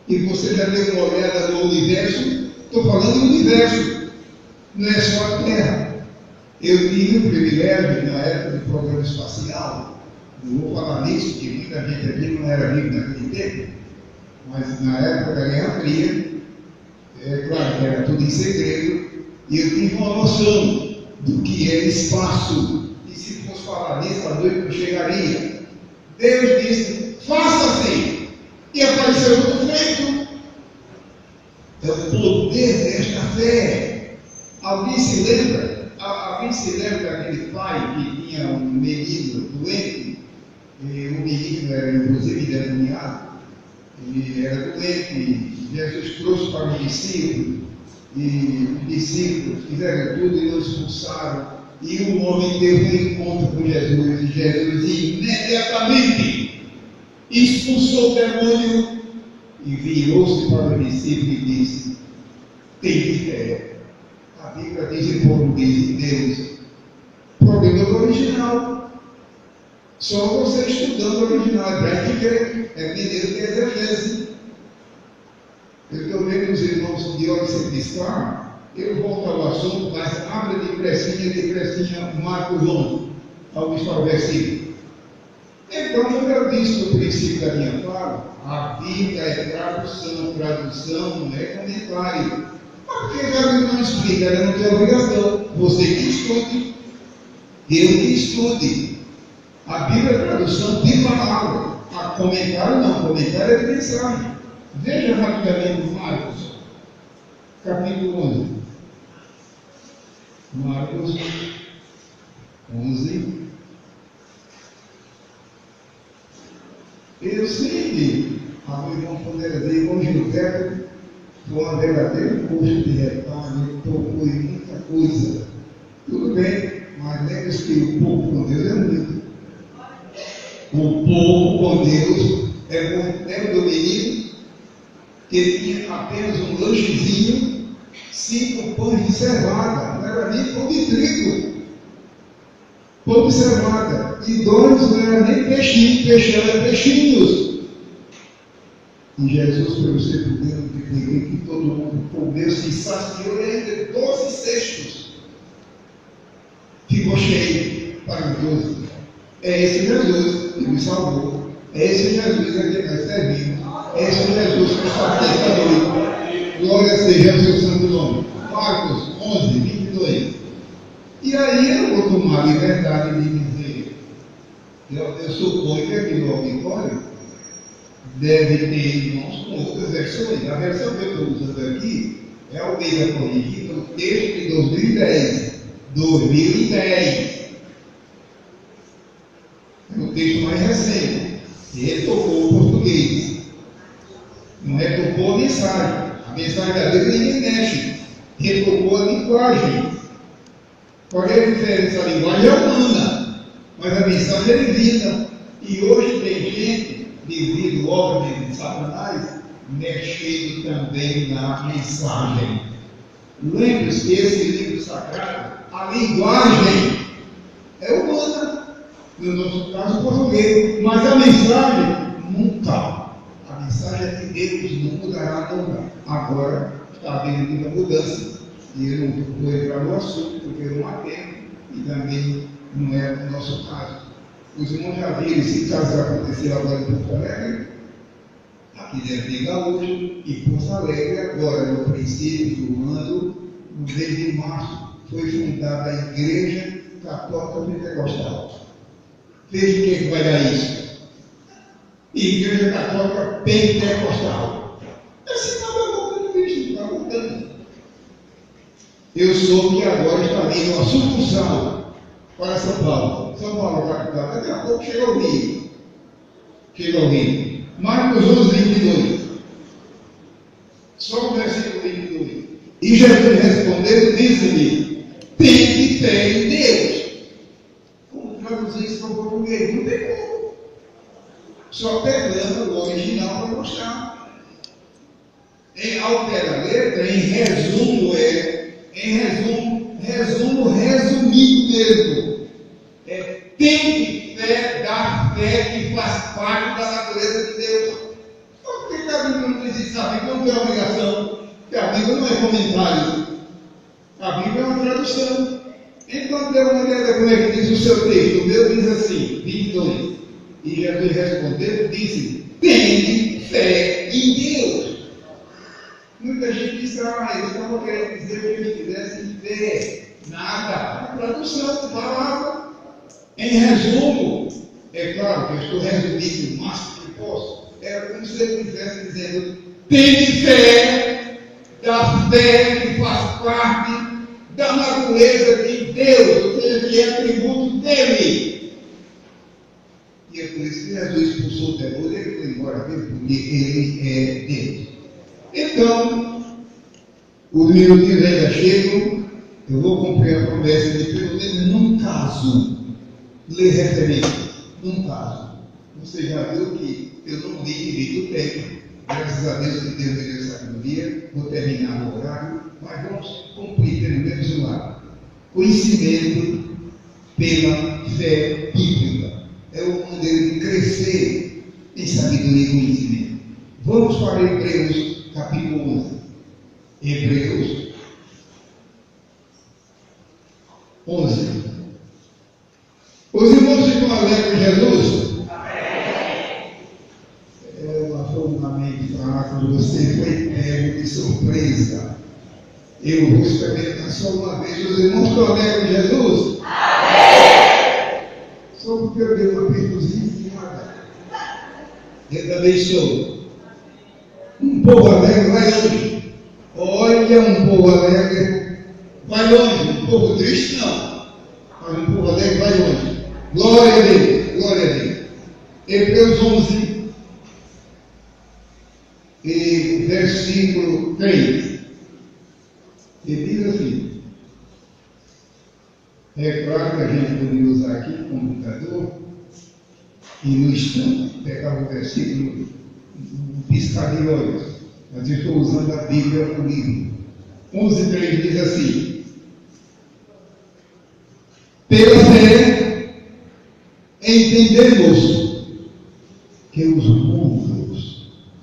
A: E você já deu uma olhada no universo? Estou falando do universo, não é só a Terra. Eu tive o privilégio, na época do programa espacial, não vou falar nisso, porque muita gente aqui não era vivo naquele tempo, mas na época da Guerra Fria, claro que era tudo em segredo, e eu tive uma noção do que era espaço. E se fosse falar nisso, a noite não chegaria. Deus disse, faça assim. E apareceu tudo feito. É o poder desta fé. Alguém se lembra? Alguém se lembra daquele pai que tinha um menino doente? E o menino era inclusive endemoniado. E era doente. Jesus trouxe para o discípulo. E os discípulos fizeram tudo e não expulsaram. E o homem teve um encontro com Jesus. E Jesus imediatamente expulsou o demônio e virou-se para o discípulo e disse, tem fé. A Bíblia diz em português, Deus. Problema do original. Só você estudando o original. É para que é mineiro que exercesse. Eu estou vendo os irmãos de onde se cristão, eu volto ao assunto, mas abre de Crescinha, Marcos 11, ao está o versículo. Então, como eu disse no princípio da minha fala, a Bíblia é tradução não é comentário. Porque já não explica, ela não tem obrigação. Você que estude, eu que estude. A Bíblia é tradução de palavra. A comentário não, comentário é de mensagem. Veja rapidamente Marcos, capítulo 11. Marcos 11. Eu sei que a meu irmão Poderoso, irmão Gilberto, foi uma verdadeira curso de retorno, ele tocou em muita coisa. Tudo bem, mas lembre-se que o pouco com Deus é muito. O pouco com Deus é muito. Lembra do menino? Que ele tinha apenas um lanchezinho, 5 pães de cevada, não era nem pão de trigo, pão de cevada, e 2 não era nem peixinho, era peixinhos. E Jesus, pelo seu poder, que todo mundo comeu, se saciou e ainda 12 cestos. Ficou cheio para os 12. É esse Jesus que me salvou. É esse Jesus a quem nós servimos. É esse Jesus que está aqui esta noite. Glória seja o seu santo nome. Marcos 11, 22. E aí eu vou tomar a liberdade de dizer, eu suponho que aqui no auditório deve ter irmãos com outras versões. A versão que eu estou usando aqui é a Almeida corrigida, o texto de 2010. 2010. É o texto mais recente. E retocou o português. Não retocou a mensagem. A mensagem da Bíblia ninguém mexe. Retocou a linguagem. Qual é a diferença? A linguagem é humana, mas a mensagem é divina. E hoje tem gente, devido ao ordem de Satanás, mexendo também na mensagem. Lembre-se que esse livro sagrado, a linguagem é humana, no nosso caso português, mas a mensagem nunca. A mensagem é de Deus, não mudará nunca. Agora está havendo muita mudança, e eu não vou entrar no assunto, porque eu não atendo, e também não é o nosso caso. Os irmãos já viram esse caso que aconteceu agora em Porto Alegre, aqui dentro de Gaúcho, e Porto Alegre, agora, no princípio do ano, no mês de março, foi fundada a Igreja Católica Pentecostal. Veja o que vai dar isso. Igreja Católica Pentecostal. É sinal da volta de Cristo, está voltando. Eu soube que agora está vindo uma sucursal para São Paulo. São Paulo, capital. Daqui a pouco chega ao Rio. Chega ao Rio. Marcos 11, 22. Só o versículo 22. E Jesus respondendo, disse-lhe: tende fé em Deus. Como traduzir isso para o português? Não tem como. Só pegando o original para mostrar. Ao pé da letra, em resumo, resumido mesmo. Tem fé da fé que faz parte da natureza de Deus. Por que a Bíblia não diz isso? A Bíblia não tem obrigação. Porque a Bíblia não é comentário. A Bíblia é uma tradução. Então, dê uma olhada como é que diz o seu texto. O meu diz assim, 22. E Jesus respondeu, disse: tende fé em Deus. Muita gente disse: eles estavam querendo dizer que eles tivessem fé. Nada. A tradução da palavra. Em resumo, é claro que eu estou resumindo o máximo que posso. Era como se ele estivesse dizendo: tende fé da fé que faz parte da natureza de Deus, ou seja, que é atributo dele. E é por isso que Jesus expulsou o demônio e ele foi embora mesmo, porque ele é Deus. Então, os minutinhos ainda chegam, eu vou cumprir a promessa de pelo menos num caso, ler referência, num caso. Você já viu que eu não li direito o tempo. Graças a Deus que Deus me deu sabedoria, vou terminar no horário, mas vamos cumprir pelo menos um lado. Conhecimento pela fé bíblica. É uma maneira de crescer em sabedoria e conhecimento. Vamos para Hebreus capítulo 11. Hebreus 11. Os irmãos ficam alegres com Jesus? Profundamente falar com você, foi pego de surpresa. Eu vou experimentar só uma vez. Os irmãos estão alegres com Jesus? Só porque eu dei um apertozinho de nada. Eu também estou. Um povo alegre vai longe. Olha, um povo alegre vai longe. Um povo triste não. Mas um povo alegre vai longe. Glória a Deus, glória a Deus. Hebreus 11. E versículo 3, ele diz assim: é claro que a gente poderia usar aqui o computador e no instante pegar o versículo, piscar de olhos, mas eu estou usando a Bíblia comigo. 11:3 diz assim: pela fé entendemos que os mundos.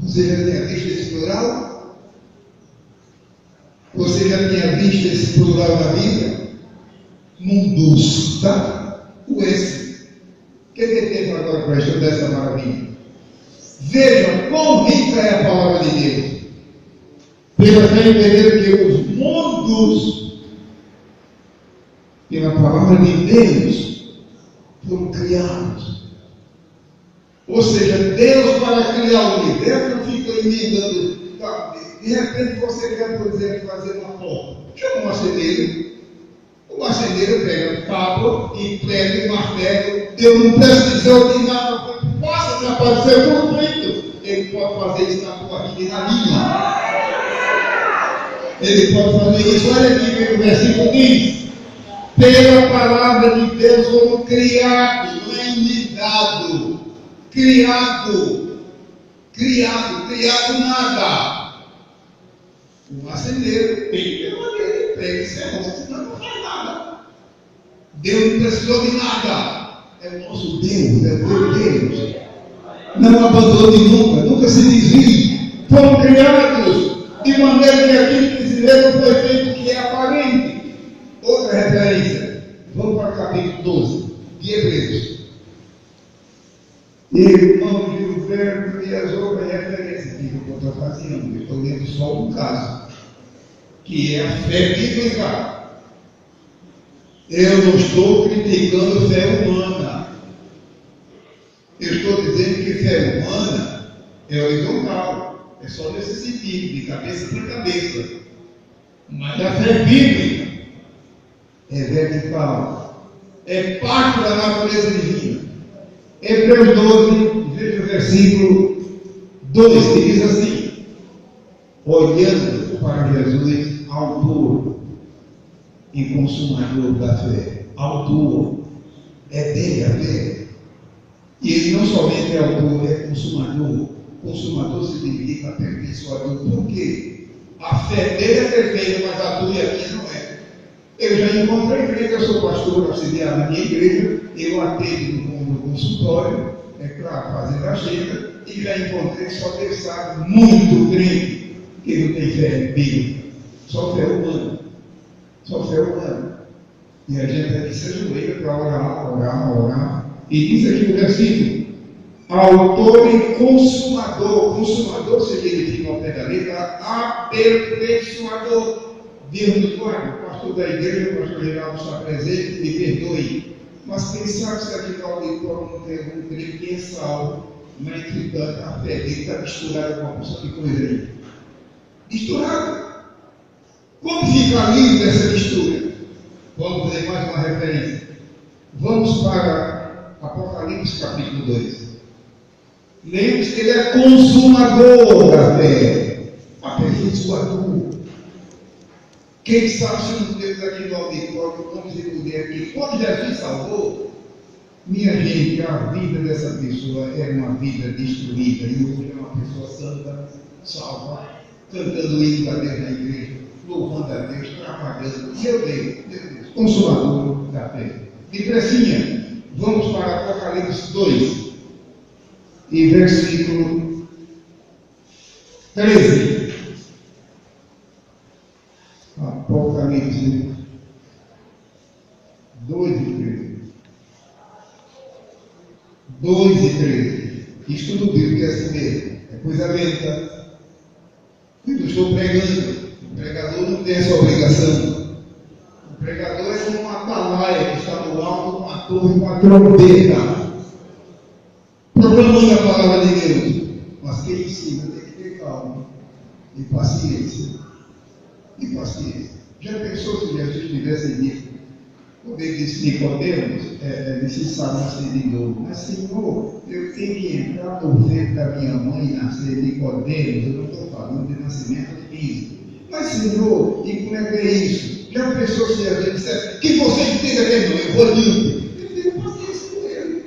A: Você já tinha visto esse plural? Você já tinha visto esse plural na Bíblia? Mundus, tá? O esse. O que ele tem agora para estudar essa maravilha? Veja quão rica é a palavra de Deus. Pela fé entender que os mundos, pela palavra de Deus, foram criados. Ou seja, Deus, para criar o universo, não fica emendando. De repente você quer, por exemplo, fazer uma porta. Chama um marceneiro. O marceneiro pega tábua e prega e martelo. Deus não precisou de nada. Passa, desaparecer tudo feito. Ele pode fazer isso na tua vida e na minha. Ele pode fazer isso. Olha aqui o versículo diz: pela palavra de Deus foram criados, não é imitado. Criado nada. O marceneiro tem que ter uma dele, prega e serrão, senão não faz nada. Deus não precisou de nada. É o nosso Deus, é o teu Deus. Não abandone nunca se desvie. Foram criados de maneira que aquilo que se vê não foi feito que é aparente. Outra referência. Vamos para o capítulo 12 de Hebreus. Irmão Gilberto e as outras referências que eu estou fazendo, eu estou lendo só um caso, que é a fé bíblica. Eu não estou criticando fé humana. Eu estou dizendo que fé humana é horizontal, é só nesse sentido, de cabeça para cabeça. Mas a fé bíblica é vertical. é parte da natureza divina. Hebreus 12, veja o versículo 2, que diz assim: olhando para Jesus, autor e consumador da fé. Autor, é dele a fé. E ele não somente é autor, é consumador. Consumador significa aperfeiçoador. Por quê? A fé dele é perfeita, mas a tua e a minha não é. Eu já encontrei crente, eu sou pastor auxiliar na minha igreja, eu atendo no consultório, é claro, fazendo agenda, e já encontrei só Deus sabe muito crente que não tem fé bíblica, só fé humana. Só fé humana. E a gente aqui se ajoelha para orar. E diz aqui o versículo: autor e consumador. Consumador significa ao pé da letra, aperfeiçoador. Deus nos guarde, o pastor da igreja, o pastor Geraldo está presente, me perdoe. Mas quem sabe se aqui no auditório não tem algum crente que é salvo, mas entretanto a fé dele está misturada com uma porção de coisa aí. Misturada. Como ficar livre dessa mistura? Vamos fazer mais uma referência. Vamos para Apocalipse capítulo 2. Lembre-se que ele é consumador da fé, aperfeiçoador. Quem sabe se não temos aqui no auditório, vamos entender aqui, quando Jesus salvou, minha gente, a vida dessa pessoa era uma vida destruída, e hoje é uma pessoa santa, salva, cantando o hino da Deus na igreja, louvando a Deus, trabalhando. Meu Deus, consumador da fé. Depressinha, vamos para Apocalipse 2, e versículo 13. Apocalipse 2 e 13. 2 e 13. Estudo bíblico é assim mesmo. É coisa lenta. Eu estou pregando. O pregador não tem essa obrigação. O pregador é como uma atalaia que está no alto com a torre, com a trombeta, proclamando a palavra de Deus. Mas quem ensina tem que ter calma e paciência. E paciência. Já pensou se Jesus tivesse dito, como ele disse Nicodemos, necessário nascer de novo? Mas Senhor, eu tenho que entrar no ventre da minha mãe e nascer Nicodemos, eu não estou falando de nascimento físico. Mas Senhor, e como é que é isso? Já pensou se Jesus dissesse, que você entenda que não, eu vou limpo? Eu tenho paciência com ele.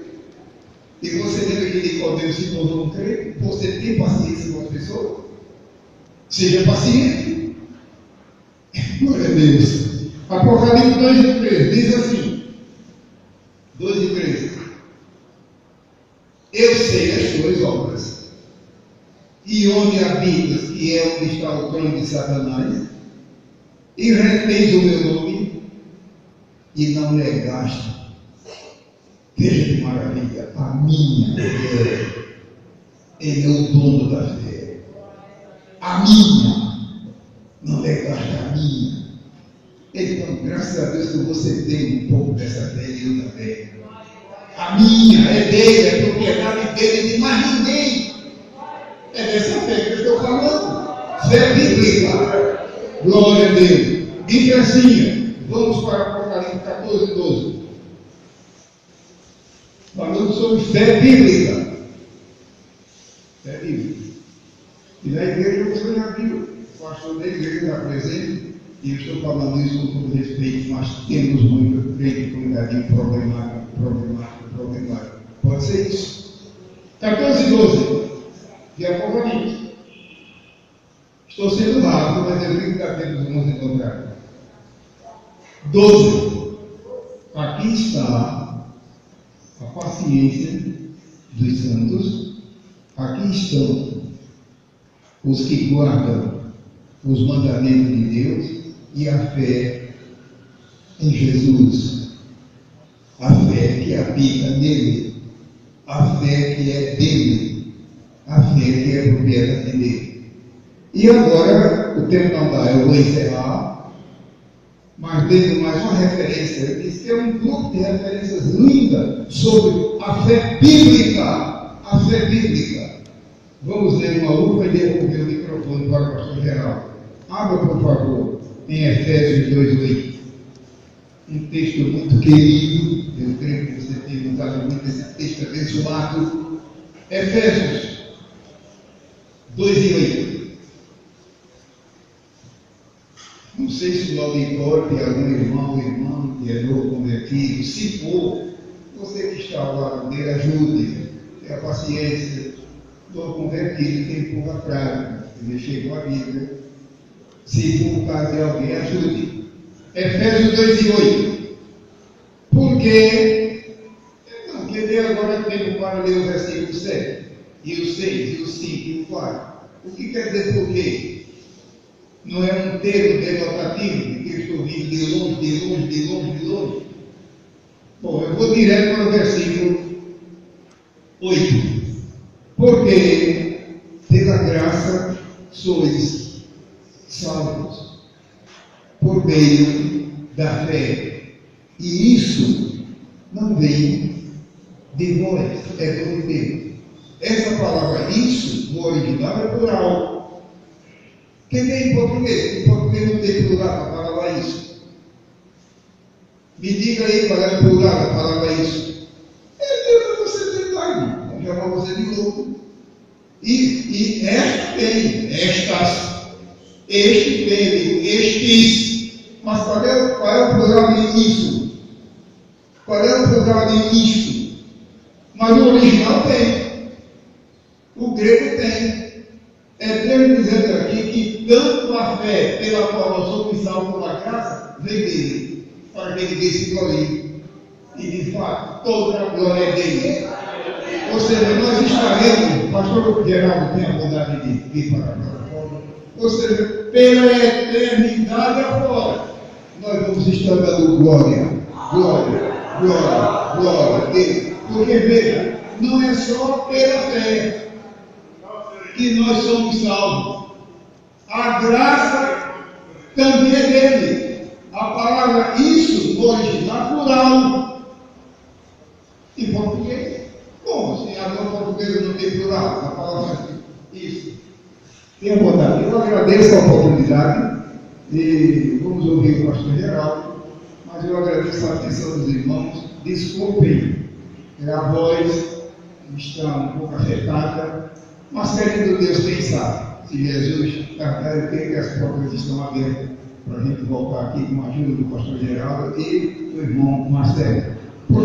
A: E você lembra que Nicodemos se tornou um crente? Você tem paciência com as pessoas? Seja paciente. Glória a Deus. Apocalipse 2 e 13 diz assim: 2 e 13. Eu sei as tuas obras, e onde habitas, que é onde está o trono de Satanás, e retens o meu nome, e não negaste. Veja que maravilha, a minha fé. Ele é o dono da fé. A minha. Não negaste a minha. Então, graças a Deus que você tem um pouco dessa fé e eu também. A minha é dele, é propriedade dele, de mais ninguém. É dessa fé que eu estou falando. Fé bíblica. Glória a Deus. E assim, vamos para Apocalipse 14, 12. Falando sobre fé bíblica. Fé bíblica. E na igreja você já viu. O pastor da igreja está presente. E eu estou falando isso com todo respeito, mas temos muito crente com idadinho problemático. Pode ser isso. 14 e 12 de Apocalipse. Estou sendo rápido, mas eu tenho que dar tempo de nos encontrar. 12. Aqui está a paciência dos santos. Aqui estão os que guardam os mandamentos de Deus e a fé em Jesus, a fé que habita nele, a fé que é dele, a fé que é propriedade dele. E agora, o tempo não dá, eu vou encerrar, mas dando mais uma referência. Ele diz que é um grupo de referências lindas sobre a fé bíblica. A fé bíblica. Vamos ler uma lupa e devolver o microfone para o pastor Geraldo. Abra, por favor, em Efésios 2:8. Um texto muito querido, eu creio que você tem usado muito esse texto abençoado. Efésios 2:8. Não sei se no auditório tem algum irmão ou irmã que é novo convertido. Se for, você que está ao lado dele, ajude. Tenha paciência. Novo convertido tem pouca prática. Ele chegou à Bíblia. Se for o caso de alguém, ajude. Efésios 2:8. Porque, não, querer agora tempo para ler o versículo 7, e o 6, e o 5, e o 4. O que quer dizer por quê? Não é um termo denotativo, de que eu estou vindo de longe, de longe, de longe, de longe. Bom, eu vou direto para o versículo 8. Porque, pela graça, sois salvos, por meio da fé. E isso não vem de vós, é do de Deus. Essa palavra isso, no original, é plural. Que tem em português? Em português não tem plural a palavra isso. Me diga aí qual é o plural da palavra isso. Deus para você tentar, vamos chamar você de louco. E esta tem, estas, este tem, estes. Mas qual é o plural de isso? Qual é o plural de isto? Mas o original tem. O grego tem. É Deus dizendo aqui que tanto a fé pela qual nós somos salvos pela graça vem dele, para que ninguém se glorie. E de fato, toda a glória é dele. Ou seja, nós estaremos, pastor Geraldo tem a bondade de vir para a plataforma, ou seja, pela eternidade afora, nós vamos estar dando glória, glória, glória, glória a Deus. Porque veja, não é só pela fé que nós somos salvos. A graça também é dele. A palavra isso no original plural. Em português. Bom, se a língua portuguesa não tem plural, a palavra isso. Tenha bondade. Eu agradeço a oportunidade e vamos ouvir o pastor Geraldo, mas eu agradeço a atenção dos irmãos. Desculpem, a voz está um pouco afetada, mas querendo Deus, quem sabe? Se Jesus tardar, eu creio que as portas estão abertas para a gente voltar aqui com a ajuda do pastor Geraldo e do irmão Marcelo.